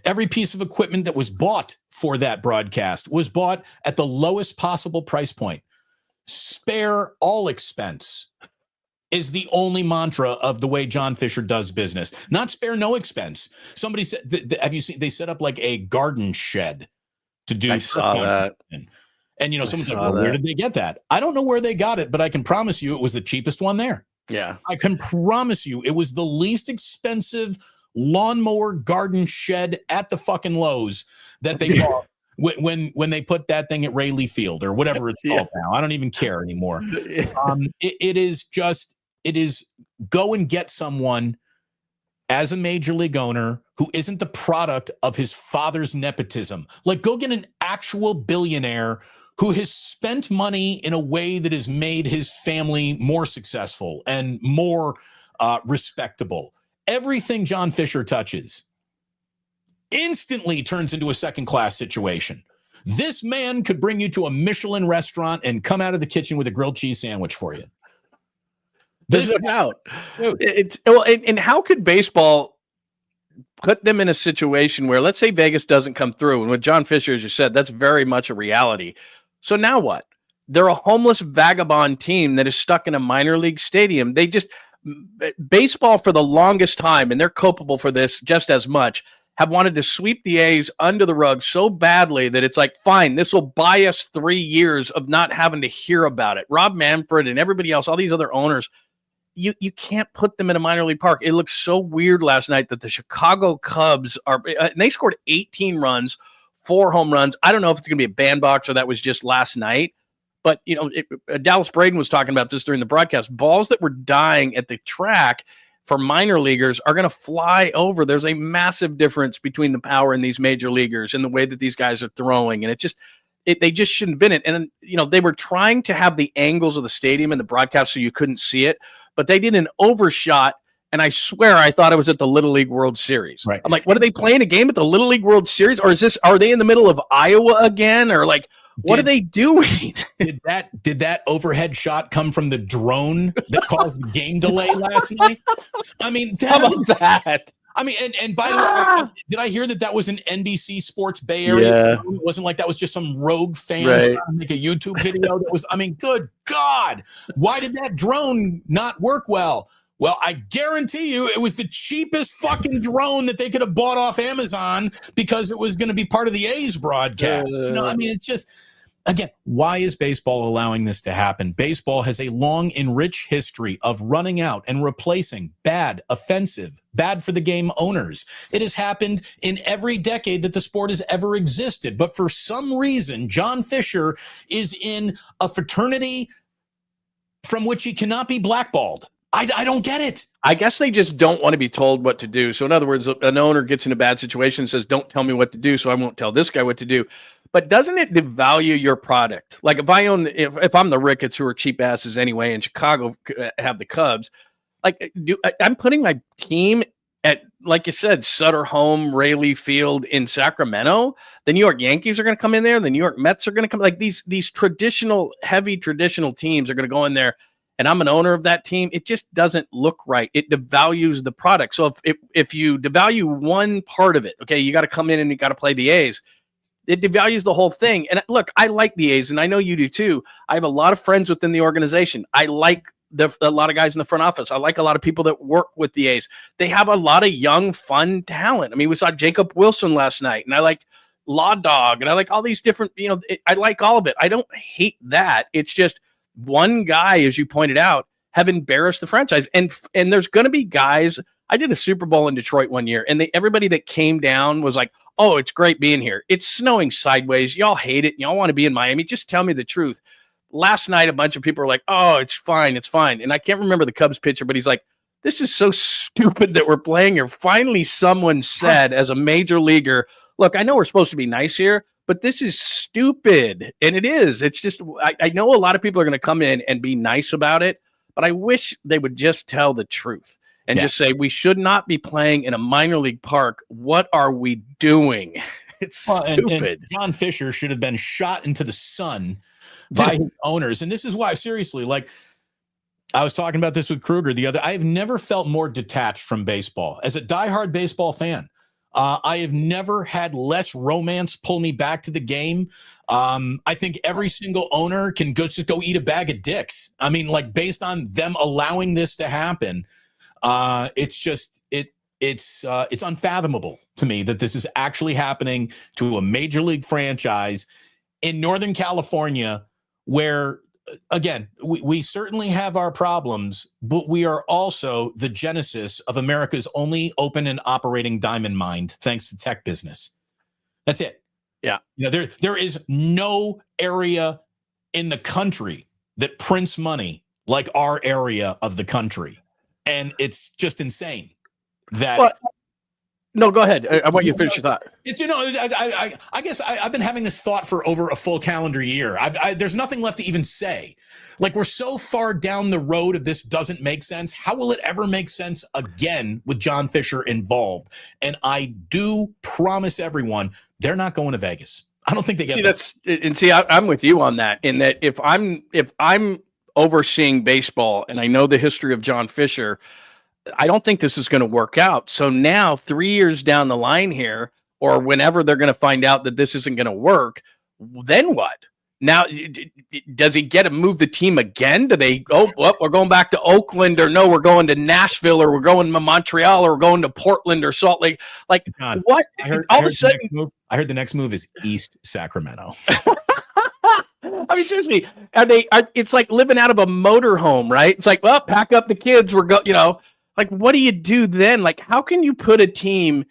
Every piece of equipment that was bought for that broadcast was bought at the lowest possible price point. Spare all expense is the only mantra of the way John Fisher does business. Not spare no expense. Somebody said, have you seen, they set up like a garden shed to do. I saw that. And someone's like, well, where did they get that? I don't know where they got it, but I can promise you it was the cheapest one there. Yeah. I can promise you it was the least expensive lawnmower garden shed at the fucking Lowe's that they bought when they put that thing at Rayleigh Field or whatever it's called now. I don't even care anymore. It is go and get someone as a major league owner who isn't the product of his father's nepotism. Like, go get an actual billionaire who has spent money in a way that has made his family more successful and more respectable. Everything John Fisher touches instantly turns into a second-class situation. This man could bring you to a Michelin restaurant and come out of the kitchen with a grilled cheese sandwich for you. There's no doubt. And how could baseball put them in a situation where, let's say Vegas doesn't come through, and with John Fisher, as you said, that's very much a reality. So now what? They're a homeless vagabond team that is stuck in a minor league stadium. Baseball for the longest time, and they're culpable for this just as much, have wanted to sweep the A's under the rug so badly that it's like, fine, this will buy us 3 years of not having to hear about it. Rob Manfred and everybody else, all these other owners, you can't put them in a minor league park. It looks so weird last night that the Chicago Cubs and they scored 18 runs, 4 home runs. I don't know if it's going to be a bandbox or that was just last night. But, Dallas Braden was talking about this during the broadcast. Balls that were dying at the track for minor leaguers are going to fly over. There's a massive difference between the power in these major leaguers and the way that these guys are throwing. And they just shouldn't have been it. And, they were trying to have the angles of the stadium and the broadcast so you couldn't see it, but they did an overshot. And I swear I thought I was at the Little League World Series. Right. I'm like, what are they playing a game at the Little League World Series? Or are they in the middle of Iowa again? Or like, what are they doing? Did that overhead shot come from the drone that caused the game delay last night? I mean, how about that? I mean, and by the way, did I hear that was an NBC Sports Bay Area? Yeah. It wasn't like that was just some rogue fan Right. trying to make a YouTube video. That was, I mean, good God, why did that drone not work well? Well, I guarantee you it was the cheapest fucking drone that they could have bought off Amazon because it was going to be part of the A's broadcast. I mean, it's just, again, why is baseball allowing this to happen? Baseball has a long and rich history of running out and replacing bad, offensive, bad for the game owners. It has happened in every decade that the sport has ever existed. But for some reason, John Fisher is in a fraternity from which he cannot be blackballed. I don't get it. I guess they just don't want to be told what to do. So in other words, an owner gets in a bad situation and says, don't tell me what to do, so I won't tell this guy what to do. But doesn't it devalue your product? Like if I'm the Ricketts, who are cheap asses anyway, and Chicago have the Cubs, like I'm putting my team at, like you said, Sutter Home, Rayleigh Field in Sacramento. The New York Yankees are going to come in there. The New York Mets are going to come. Like these heavy traditional teams are going to go in there. And I'm an owner of that team. It just doesn't look right. It devalues the product. So if you devalue one part of it, okay, you got to come in and you got to play the A's. It devalues the whole thing. And look, I like the A's, and I know you do too. I have a lot of friends within the organization. I like a lot of guys in the front office. I like a lot of people that work with the A's. They have a lot of young, fun talent. I mean, we saw Jacob Wilson last night, and I like Law Dog, and I like all these different, I like all of it. I don't hate that. It's just one guy, as you pointed out, have embarrassed the franchise. And there's going to be guys. I did a Super Bowl in Detroit one year, and everybody that came down was like, oh, it's great being here. It's snowing sideways. Y'all hate it. Y'all want to be in Miami. Just tell me the truth. Last night, a bunch of people were like, oh, it's fine. It's fine. And I can't remember the Cubs pitcher, but he's like, this is so stupid that we're playing here. Finally, someone said as a major leaguer, look, I know we're supposed to be nice here, but this is stupid. And it is. It's just, I know a lot of people are going to come in and be nice about it, but I wish they would just tell the truth and just say, we should not be playing in a minor league park. What are we doing? It's stupid. And John Fisher should have been shot into the sun by his owners. And this is why, seriously, like I was talking about this with Kruger the other, I have never felt more detached from baseball. As a diehard baseball fan, I have never had less romance pull me back to the game. I think every single owner can just go eat a bag of dicks. I mean, like based on them allowing this to happen, it's unfathomable to me that this is actually happening to a major league franchise in Northern California, where again, we certainly have our problems, but we are also the genesis of America's only open and operating diamond mine, thanks to tech business. That's it. Yeah. There is no area in the country that prints money like our area of the country. And it's just insane that. Well, no, go ahead. I want you to finish your thought. I guess I've been having this thought for over a full calendar year. There's nothing left to even say. Like, we're so far down the road of this doesn't make sense. How will it ever make sense again with John Fisher involved? And I do promise everyone, they're not going to Vegas. I don't think they get I'm with you on that. In that, if I'm overseeing baseball and I know the history of John Fisher, I don't think this is going to work out. So now 3 years down the line here, or whenever they're going to find out that this isn't going to work, then what? Now, does he get to move the team again? Do they, we're going back to Oakland, or no, we're going to Nashville, or we're going to Montreal, or we're going to Portland or Salt Lake? Like, God, what? All of a sudden, I heard the next move is East Sacramento. I mean, seriously, it's like living out of a motorhome, right? It's like, well, pack up the kids. Like, what do you do then? Like, how can you put a team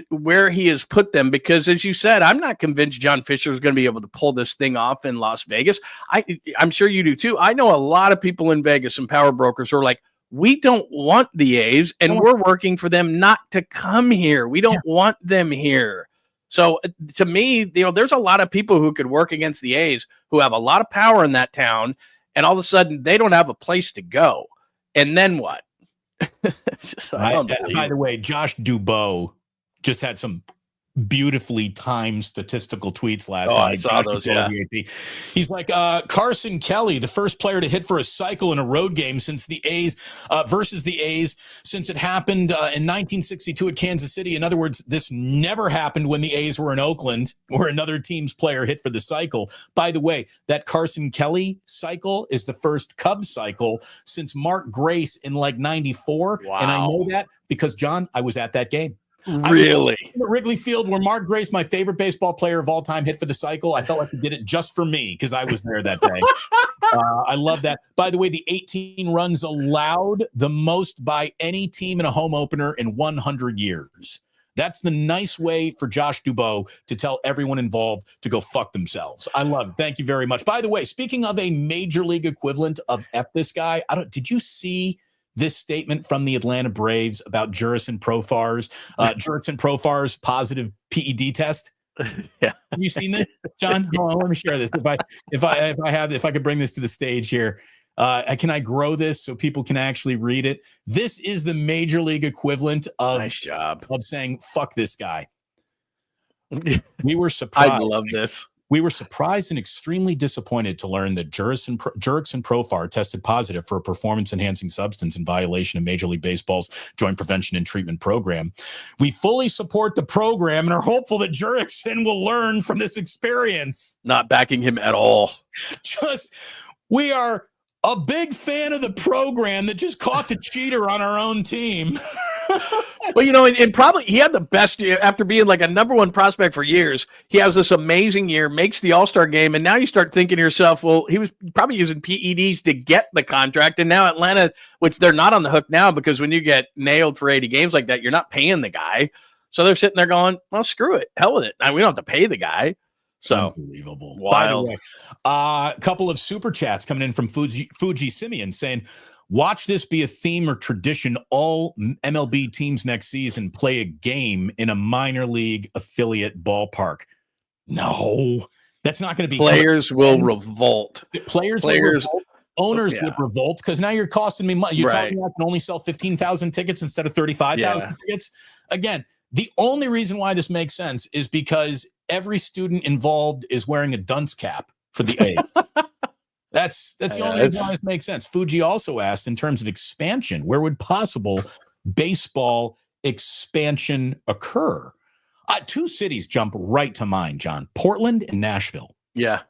where he has put them? Because as you said, I'm not convinced John Fisher is going to be able to pull this thing off in Las Vegas. I'm sure you do too. I know a lot of people in Vegas and power brokers who are like, we don't want the A's, and we're working for them not to come here. We don't want them here. So to me, there's a lot of people who could work against the A's who have a lot of power in that town, and all of a sudden they don't have a place to go. And then what? By the way, Josh Dubow just had some beautifully timed statistical tweets last Oh, night. I saw those, yeah. He's like, Carson Kelly, the first player to hit for a cycle in a road game since the A's versus the A's since it happened in 1962 at Kansas City. In other words, this never happened when the A's were in Oakland, where another team's player hit for the cycle. By the way, that Carson Kelly cycle is the first Cubs cycle since Mark Grace in like 94. Wow. And I know that because, John, I was at that game. Really? At Wrigley Field, where Mark Grace, my favorite baseball player of all time, hit for the cycle. I felt like he did it just for me because I was there that day. I love that. By the way, the 18 runs allowed, the most by any team in a home opener in 100 years. That's the nice way for Josh Dubois to tell everyone involved to go fuck themselves. I love it. Thank you very much. By the way, speaking of a major league equivalent of F this guy, did you see this statement from the Atlanta Braves about Jurickson Profar's positive PED test? Yeah. Have you seen this, John? Hold on, let me share this. If I could bring this to the stage here, can I grow this so people can actually read it? This is the major league equivalent of Nice job of saying fuck this guy. We were surprised. I love this. We were surprised and extremely disappointed to learn that Jurickson Profar tested positive for a performance-enhancing substance in violation of Major League Baseball's Joint Prevention and Treatment Program. We fully support the program and are hopeful that Jurickson will learn from this experience. Not backing him at all. We are a big fan of the program that just caught the cheater on our own team. Well, and probably he had the best year after being like a number one prospect for years. He has this amazing year, makes the All-Star game, and now you start thinking to yourself, well, he was probably using PEDs to get the contract, and now Atlanta, which they're not on the hook now because when you get nailed for 80 games like that, you're not paying the guy. So they're sitting there going, well, screw it. Hell with it. We don't have to pay the guy. So unbelievable. Wild. By the way, a couple of super chats coming in from Fuji Simeon saying, watch this be a theme or tradition. All MLB teams next season play a game in a minor league affiliate ballpark. No, that's not going to be. Players will revolt. Players will revolt. Owners would revolt because now you're costing me money. You're telling me I can only sell 15,000 tickets instead of 35,000 tickets. Again, the only reason why this makes sense is because every student involved is wearing a dunce cap for the A's. That's the only reason why this makes sense. Fuji also asked, in terms of expansion, where would possible baseball expansion occur? Two cities jump right to mind, John: Portland and Nashville. Yeah,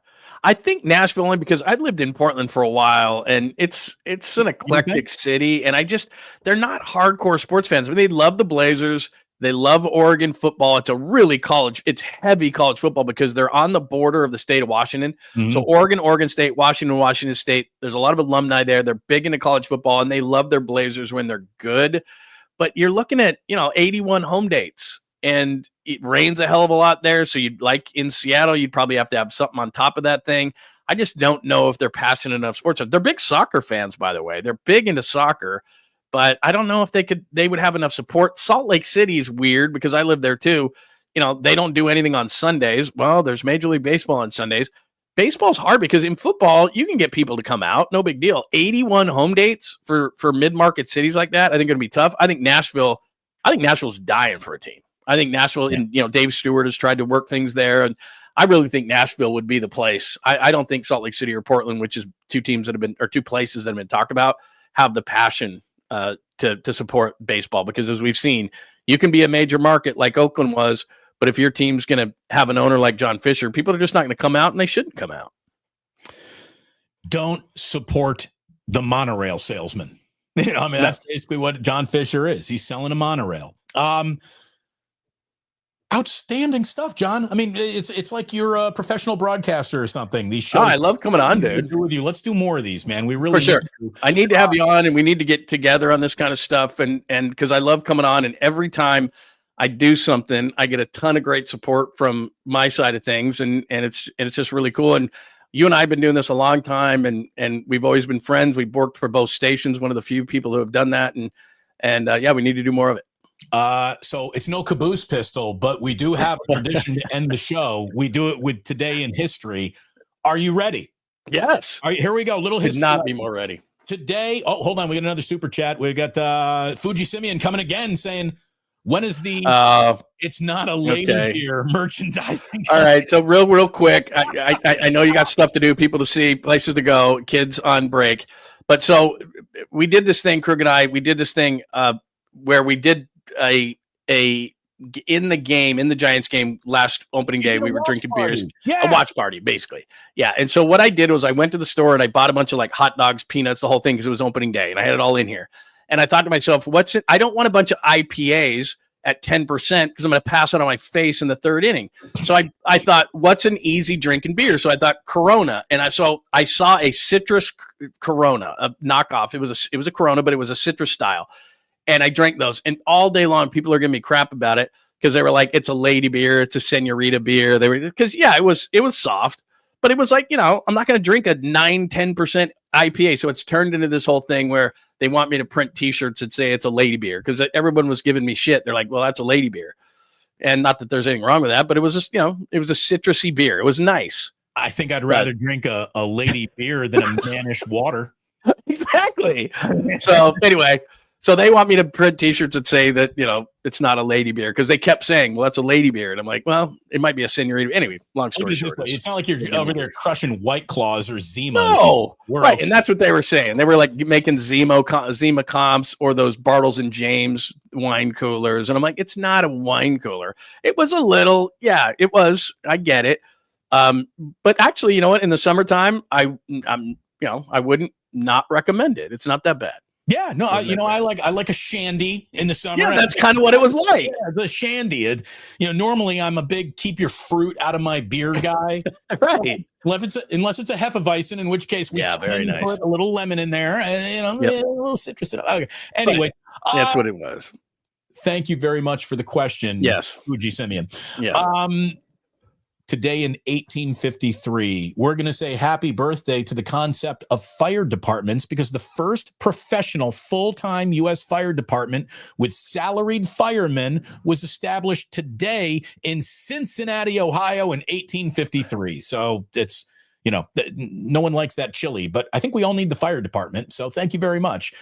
I think Nashville only because I lived in Portland for a while, and it's an eclectic city, and they're not hardcore sports fans. They love the Blazers. They love Oregon football. It's a really it's heavy college football because they're on the border of the state of Washington. Mm-hmm. So Oregon State, Washington State, there's a lot of alumni there. They're big into college football and they love their Blazers when they're good. But you're looking at, 81 home dates and it rains a hell of a lot there. So in Seattle, you'd probably have to have something on top of that thing. I just don't know if they're passionate enough sports. They're big soccer fans, by the way. They're big into soccer. But I don't know if they would have enough support. Salt Lake City is weird because I live there too. They don't do anything on Sundays. Well, there's Major League Baseball on Sundays. Baseball's hard because in football, you can get people to come out. No big deal. 81 home dates for mid-market cities like that, I think going to be tough. I think Nashville's dying for a team. I think Nashville, and Dave Stewart has tried to work things there. And I really think Nashville would be the place. I don't think Salt Lake City or Portland, which is two places that have been talked about, have the passion to support baseball, because as we've seen, you can be a major market like Oakland was, but if your team's going to have an owner like John Fisher, people are just not going to come out, and they shouldn't come out. Don't support the monorail salesman. That's basically what John Fisher is. He's selling a monorail. Outstanding stuff, John. It's like you're a professional broadcaster or something. These shows. I love coming on, dude. With you. Let's do more of these, man. We really for sure. I need to have you on, and we need to get together on this kind of stuff. And because I love coming on, and every time I do something, I get a ton of great support from my side of things, and it's just really cool. And you and I have been doing this a long time, and we've always been friends. We've worked for both stations. One of the few people who have done that, and we need to do more of it. So it's no caboose pistol, but we do have a tradition to end the show. We do it with Today in History. Are you ready? Yes. All right, here we go. Little history. Could not be more ready. Today, hold on. We got another super chat. We got Fuji Simeon coming again saying, When is the it's not a lady beer merchandising? All right, so real quick, I know you got stuff to do, people to see, places to go, kids on break, but so we did this thing, Krug and I, where we did a in the Giants game last opening day, we were drinking beers, a watch party, basically. Yeah. And so what I did was I went to the store and I bought a bunch of like hot dogs, peanuts, the whole thing, because it was opening day and I had it all in here. And I thought to myself, I don't want a bunch of IPAs at 10% because I'm going to pass it on my face in the third inning. So I thought, what's an easy drinking beer? So I thought Corona. And I saw a citrus Corona, a knockoff. It was a Corona, but it was a citrus style. And I drank those, and all day long, people are giving me crap about it because they were like, "It's a lady beer, it's a senorita beer." They were because it was soft, but it was like, I'm not going to drink a 9-10% IPA. So it's turned into this whole thing where they want me to print T-shirts that say it's a lady beer because everyone was giving me shit. They're like, "Well, that's a lady beer," and not that there's anything wrong with that, but it was just it was a citrusy beer. It was nice. I think I'd rather drink a lady beer than a mannish water. Exactly. So anyway. So they want me to print T-shirts that say that, it's not a lady beer because they kept saying, well, that's a lady beer. And I'm like, well, it might be a senorita. Anyway, long story short. It's not like you're over there crushing White Claws or Zima. No, right. And that's what they were saying. They were like making Zima comps or those Bartles and James wine coolers. And I'm like, it's not a wine cooler. It was a little, it was. I get it. But actually, you know what? In the summertime, I wouldn't not recommend it. It's not that bad. Yeah, no, I like a shandy in the summer. Yeah, that's kind of what it was like. Yeah, the shandy. Normally I'm a big keep your fruit out of my beer guy. Right. Unless it's a Hefeweizen, in which case we very nice. Put a little lemon in there, and a little citrus. Okay. Anyway, that's what it was. Thank you very much for the question. Yes, Fuji Simeon. Yes. Today in 1853, we're going to say happy birthday to the concept of fire departments because the first professional full-time U.S. fire department with salaried firemen was established today in Cincinnati, Ohio in 1853. So it's, no one likes that chili, but I think we all need the fire department. So thank you very much,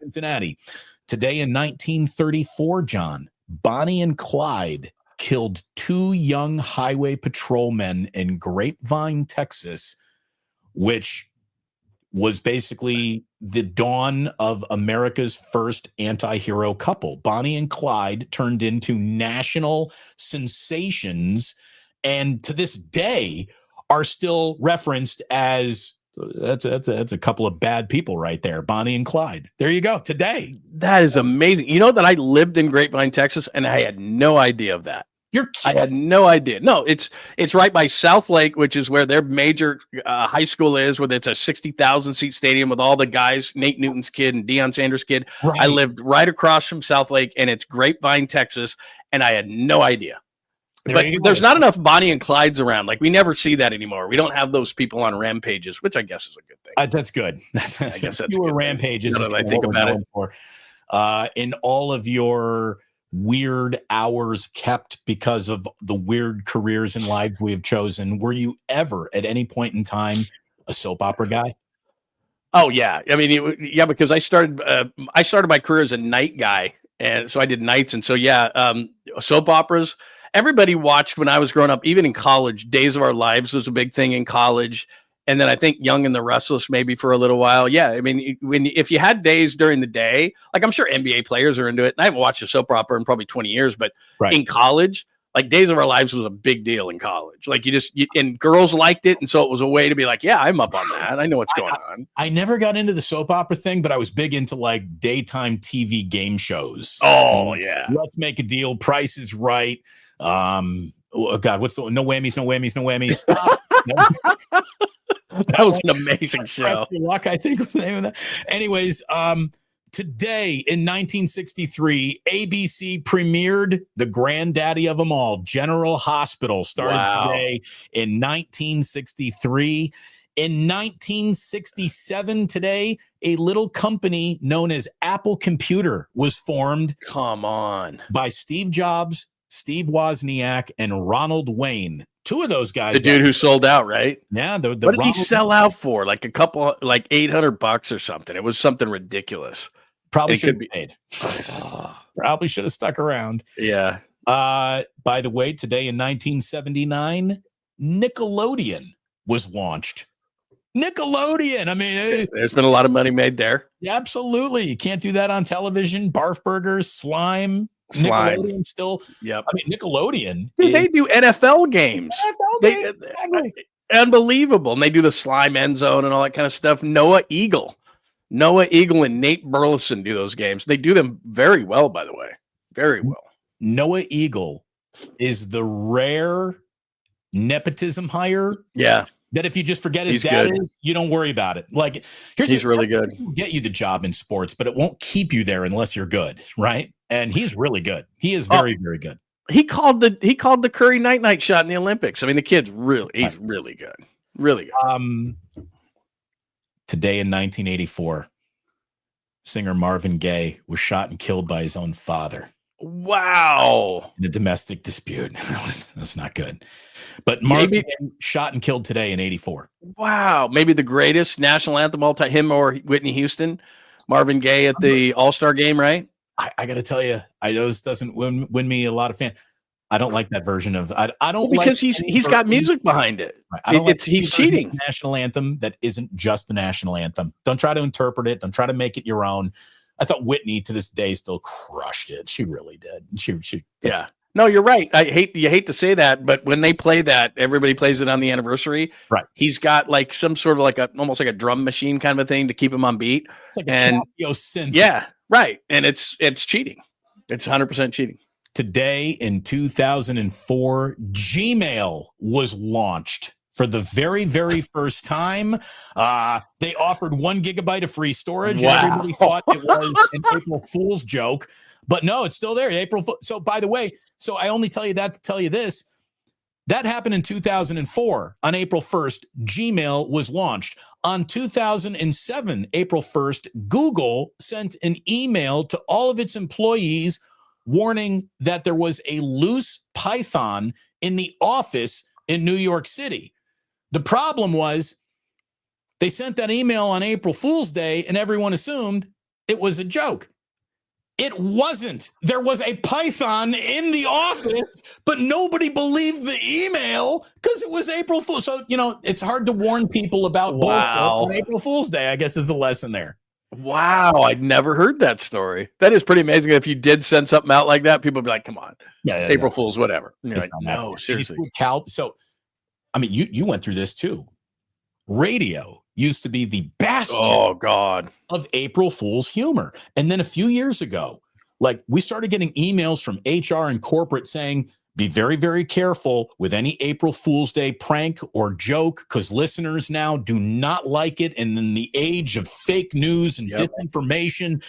Cincinnati. Today in 1934, John, Bonnie and Clyde killed 2 young highway patrolmen in Grapevine, Texas, which was basically the dawn of America's first anti-hero couple. Bonnie and Clyde turned into national sensations and to this day are still referenced as that's a couple of bad people right there. Bonnie and Clyde. There you go. Today. That is amazing. You know that I lived in Grapevine, Texas, and I had no idea of that. I had no idea. No, it's right by South Lake, which is where their major high school is, where it's a 60,000 seat stadium with all the guys, Nate Newton's kid and Deion Sanders' kid. Right. I lived right across from South Lake, and it's Grapevine, Texas, and I had no idea. But there's not enough Bonnie and Clydes around. Like, we never see that anymore. We don't have those people on rampages, which I guess is a good thing. That's good. I guess that's fewer rampages. Now that I think about it. In all of your weird hours kept because of the weird careers and lives we have chosen, were you ever at any point in time a soap opera guy? Oh yeah. I mean, because I started my career as a night guy. And so I did nights. And so, soap operas, everybody watched when I was growing up, even in college. Days of Our Lives was a big thing in college. And then I think Young and the Restless maybe for a little while. Yeah, I mean, if you had days during the day, like I'm sure NBA players are into it. And I haven't watched a soap opera in probably 20 years, but in college, like Days of Our Lives was a big deal in college. Like and girls liked it. And so it was a way to be like, yeah, I'm up on that. I know what's going on. I never got into the soap opera thing, but I was big into like daytime TV game shows. Oh, yeah. Let's Make a Deal. Price is Right. Oh God, what's the No Whammies, No Whammies, No Whammies. Stop. That was an amazing show. Luck, I think was the name of that. Anyways, today in 1963, ABC premiered the granddaddy of them all, General Hospital, started today in 1963. In 1967, today, a little company known as Apple Computer was formed. Come on. By Steve Jobs, Steve Wozniak, and Ronald Wayne. 2 of those guys. The dude who sold out, right? Yeah. What did he sell out for? Like $800 or something. It was something ridiculous. Probably It should could have paid. Probably should have stuck around. Yeah. By the way, today in 1979, Nickelodeon was launched. Nickelodeon. I mean, There's been a lot of money made there. absolutely. You can't do that on television. Barf Burgers, Slime. Slime. Nickelodeon still. Yep. I mean, Nickelodeon. Dude, they do NFL games. NFL They, game. Exactly. unbelievable. And they do the slime end zone and all that kind of stuff. Noah Eagle and Nate Burleson do those games. They do them very well, by the way. Very well. Noah Eagle is the rare nepotism hire. Yeah. That if you just forget his He's dad good. is, you don't worry about it. Like He's really good. Will get you the job in sports, but it won't keep you there unless you're good, right? And he's really good. He is very, very good. He called the Curry night shot in the Olympics. I mean, the kid's he's really good. Really good. Today in 1984, singer Marvin Gaye was shot and killed by his own father. Wow. In a domestic dispute. That's not good. But Marvin Gaye shot and killed today in 84. Wow. Maybe the greatest national anthem all time, him or Whitney Houston. Marvin Gaye at the All-Star game, right? I got to tell you, I know this doesn't win me a lot of fans. I don't like that version of I don't because like he's got music behind it. Right. I don't like he's cheating. National anthem that isn't just the national anthem. Don't try to interpret it. Don't try to make it your own. I thought Whitney to this day still crushed it. She really did. She yeah. No, you're right. You hate to say that, but when they play that, everybody plays it on the anniversary. Right. He's got like some sort of like almost like a drum machine kind of a thing to keep him on beat. It's like a Casio synth. Yeah, right. And it's cheating. It's 100% cheating. Today in 2004, Gmail was launched for the very, very first time. They offered 1 gigabyte of free storage. Wow. And everybody thought it was an April Fool's joke. But no, it's still there. April Fool. So by the way, so I only tell you that to tell you this. That happened in 2004. On April 1st, Gmail was launched. On 2007, April 1st, Google sent an email to all of its employees warning that there was a loose python in the office in New York City. The problem was they sent that email on April Fool's Day and everyone assumed it was a joke. It wasn't. There was a python in the office, but nobody believed the email because it was April Fool's. So, it's hard to warn people about bullshit on April Fool's Day, I guess is the lesson there. Wow. I'd never heard that story. That is pretty amazing. If you did send something out like that, people would be like, come on. Yeah, April Fool's, whatever. Like, no, seriously. So, I mean, you went through this too. Radio used to be the bastion of April Fool's humor. And then a few years ago, like we started getting emails from HR and corporate saying, be very, very careful with any April Fool's Day prank or joke because listeners now do not like it. And in the age of fake news and disinformation,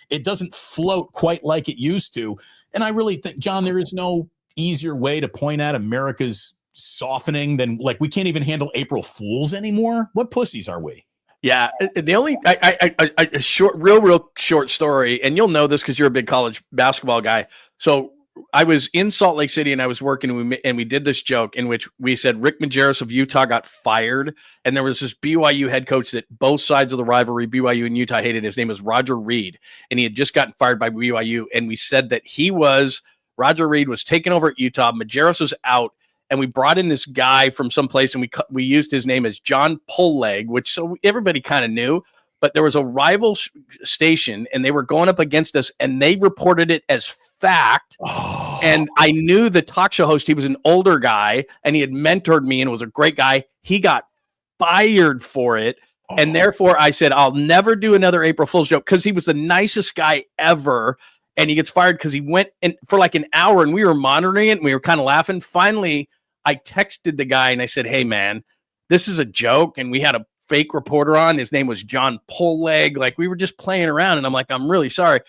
it doesn't float quite like it used to. And I really think, John, there is no easier way to point out America's softening than like we can't even handle April Fools anymore. What pussies are we? Yeah, the only a real short story, and you'll know this because you're a big college basketball guy. So I was in Salt Lake City and I was working, and we did this joke in which we said Rick Majerus of Utah got fired, and there was this BYU head coach that both sides of the rivalry, BYU and Utah, hated. His name was Roger Reed, and he had just gotten fired by BYU, and we said that Roger Reed was taking over at Utah, Majerus was out. And we brought in this guy from someplace, and we used his name as John Pullleg, which so everybody kind of knew. But there was a rival station, and they were going up against us, and they reported it as fact. Oh. And I knew the talk show host. He was an older guy, and he had mentored me and was a great guy. He got fired for it. Oh. And therefore, I said, I'll never do another April Fool's joke because he was the nicest guy ever. And he gets fired because he went in for like an hour, and we were monitoring it, and we were kind of laughing. Finally, I texted the guy and I said, hey, man, this is a joke. And we had a fake reporter on. His name was John Pullleg. Like we were just playing around. And I'm like, I'm really sorry.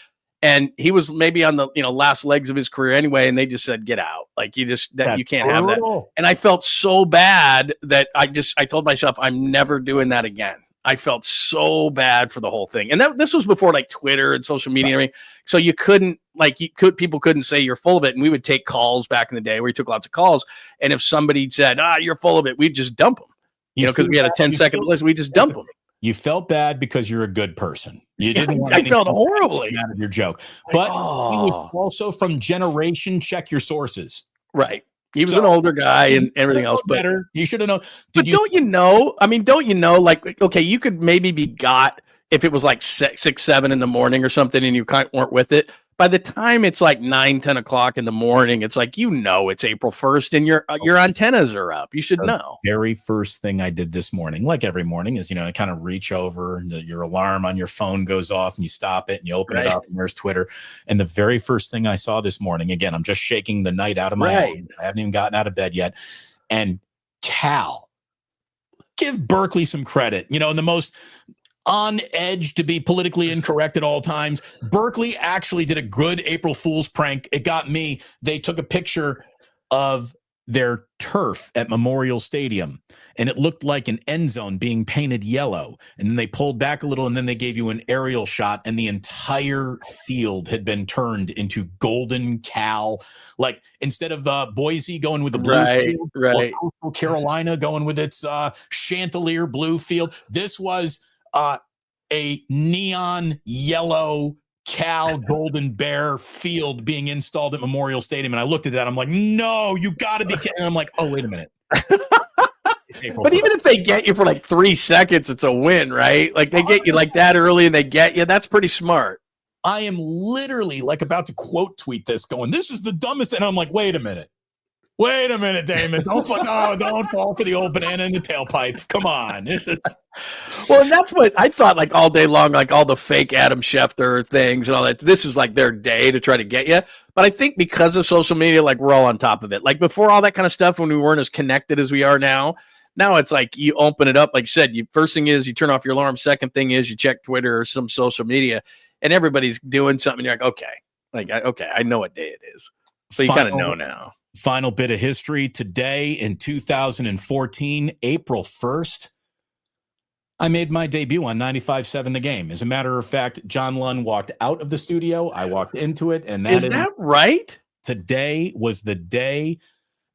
And he was maybe on the last legs of his career anyway. And they just said, get out. Like you can't have that. And I felt so bad that I told myself, I'm never doing that again. I felt so bad for the whole thing. And this was before like Twitter and social media. Right. So people couldn't say you're full of it. And we would take calls back in the day where we took lots of calls. And if somebody said, you're full of it, we'd just dump them, because we had a 10-second list. We just dump them. You felt bad because you're a good person. You didn't. Want I felt horribly out of your joke, but he was also from Generation Check Your Sources. Right. He was an older guy and everything else, but better. You should have known. Don't you know? I mean, don't you know? Like, okay, you could maybe be got if it was like 6, 7 in the morning or something, and you weren't with it. By the time it's like 9, 10 o'clock in the morning, it's like, it's April 1st and your antennas are up. You should know. Very first thing I did this morning, like every morning, is I kind of reach over and your alarm on your phone goes off and you stop it and you open it up and there's Twitter. And the very first thing I saw this morning, again, I'm just shaking the night out of my head. I haven't even gotten out of bed yet. And Cal, give Berkeley some credit. In the most on edge to be politically incorrect at all times, Berkeley actually did a good April Fool's prank. It got me. They took a picture of their turf at Memorial Stadium, and it looked like an end zone being painted yellow. And then they pulled back a little, and then they gave you an aerial shot, and the entire field had been turned into golden Cal. Like, instead of Boise going with the blue field, or Carolina going with its chandelier blue field, this was a neon yellow Cal Golden Bear field being installed at Memorial Stadium. And I looked at that. I'm like, no, you got to be kidding. And I'm like, oh, wait a minute. But even if they get you for like 3 seconds, it's a win, right? Like they get you like that early and they get you. That's pretty smart. I am literally like about to quote tweet this going, this is the dumbest. And I'm like, wait a minute, Damon. Don't fall for the old banana in the tailpipe. Come on. Well, and that's what I thought, like all day long, like all the fake Adam Schefter things and all that. This is like their day to try to get you. But I think because of social media, like we're all on top of it. Like before all that kind of stuff, when we weren't as connected as we are now it's like you open it up. Like you said, first thing is you turn off your alarm. Second thing is you check Twitter or some social media, and everybody's doing something. You're like, okay, I know what day it is. So you kind of know now. Final bit of history today in 2014, April 1st. I made my debut on 95.7 The Game. As a matter of fact, John Lund walked out of the studio. I walked into it. And is that right? Today was the day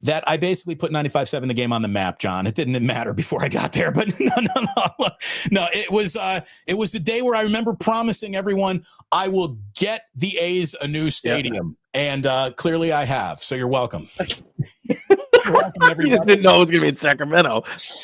that I basically put 95.7 The Game on the map, John. It didn't matter before I got there, but no. It was the day where I remember promising everyone I will get the A's a new stadium. And clearly I have. So you're welcome. You're welcome, everybody. You just didn't know it was going to be in Sacramento.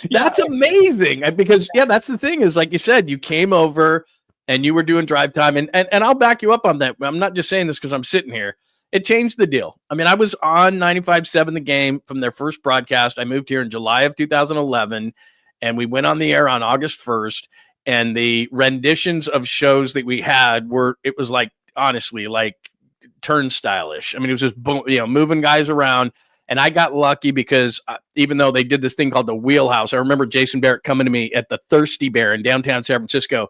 That's amazing. Because, that's the thing is, like you said, you came over and you were doing drive time. And I'll back you up on that. I'm not just saying this because I'm sitting here. It changed the deal. I mean, I was on 95.7 The Game from their first broadcast. I moved here in July of 2011, and we went on the air on August 1st. And the renditions of shows that we had it was like, honestly, like turnstile-ish. I mean, it was just moving guys around. And I got lucky because even though they did this thing called the Wheelhouse, I remember Jason Barrett coming to me at the Thirsty Bear in downtown San Francisco,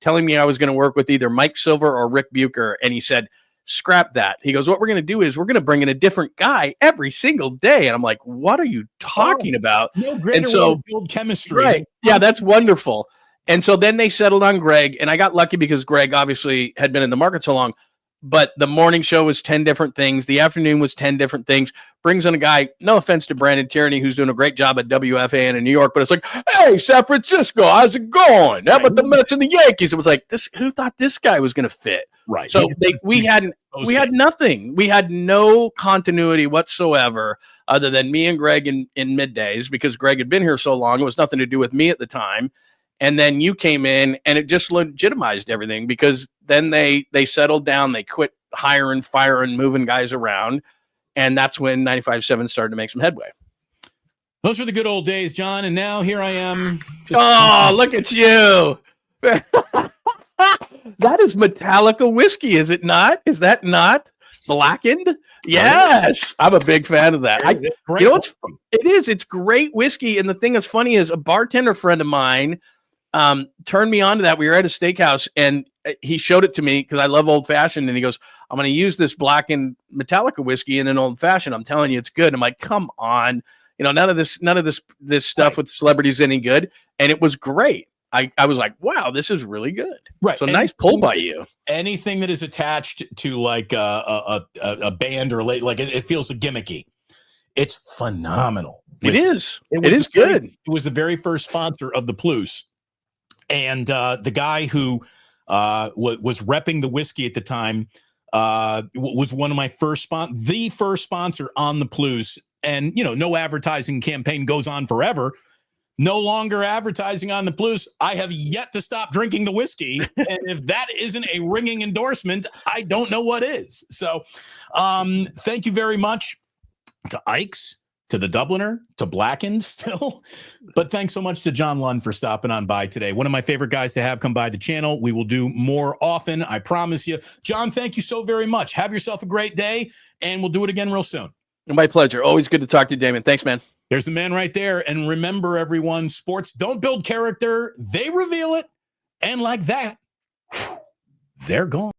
telling me I was going to work with either Mike Silver or Rick Bucher. And he said, scrap that. He goes, what we're going to do is we're going to bring in a different guy every single day. And I'm like, what are you talking about? No greater way to build chemistry. Right. Yeah, that's wonderful. And so then they settled on Greg. And I got lucky because Greg obviously had been in the market so long. But the morning show was 10 different things. The afternoon was 10 different things. Brings in a guy, no offense to Brandon Tierney, who's doing a great job at WFAN in New York, but it's like, hey, San Francisco, how's it going? How about the Mets and the Yankees? It was like, who thought this guy was going to fit? Right. So we had nothing. We had no continuity whatsoever other than me and Greg in middays because Greg had been here so long. It was nothing to do with me at the time. And then you came in and it just legitimized everything because then they settled down. They quit hiring, firing, moving guys around. And that's when 95.7 started to make some headway. Those were the good old days, John. And now here I am. Look at you. That is Metallica whiskey, is it not? Is that not blackened? Yes. I'm a big fan of that. It is. It's great whiskey. And the thing that's funny is a bartender friend of mine turned me on to that. We were at a steakhouse and he showed it to me because I love old fashioned. And he goes, I'm going to use this blackened Metallica whiskey in an old fashioned. I'm telling you, it's good. I'm like, come on. None of this stuff with celebrities any good. And it was great. I was like, wow, this is really good. Right. So nice pull by you. Anything that is attached to like a band or like it feels gimmicky. It's phenomenal. It is good. It was the very first sponsor of the Plus. And the guy who was repping the whiskey at the time was one of my the first sponsor on the Plus. And, no advertising campaign goes on forever. No longer advertising on the Plus. I have yet to stop drinking the whiskey. And if that isn't a ringing endorsement, I don't know what is. So thank you very much to Ike's, to the Dubliner, to Blackened still. But thanks so much to John Lund for stopping on by today. One of my favorite guys to have come by the channel. We will do more often, I promise you. John, thank you so very much. Have yourself a great day, and we'll do it again real soon. My pleasure. Always good to talk to you, Damon. Thanks, man. There's the man right there. And remember, everyone, sports don't build character. They reveal it. And like that, they're gone.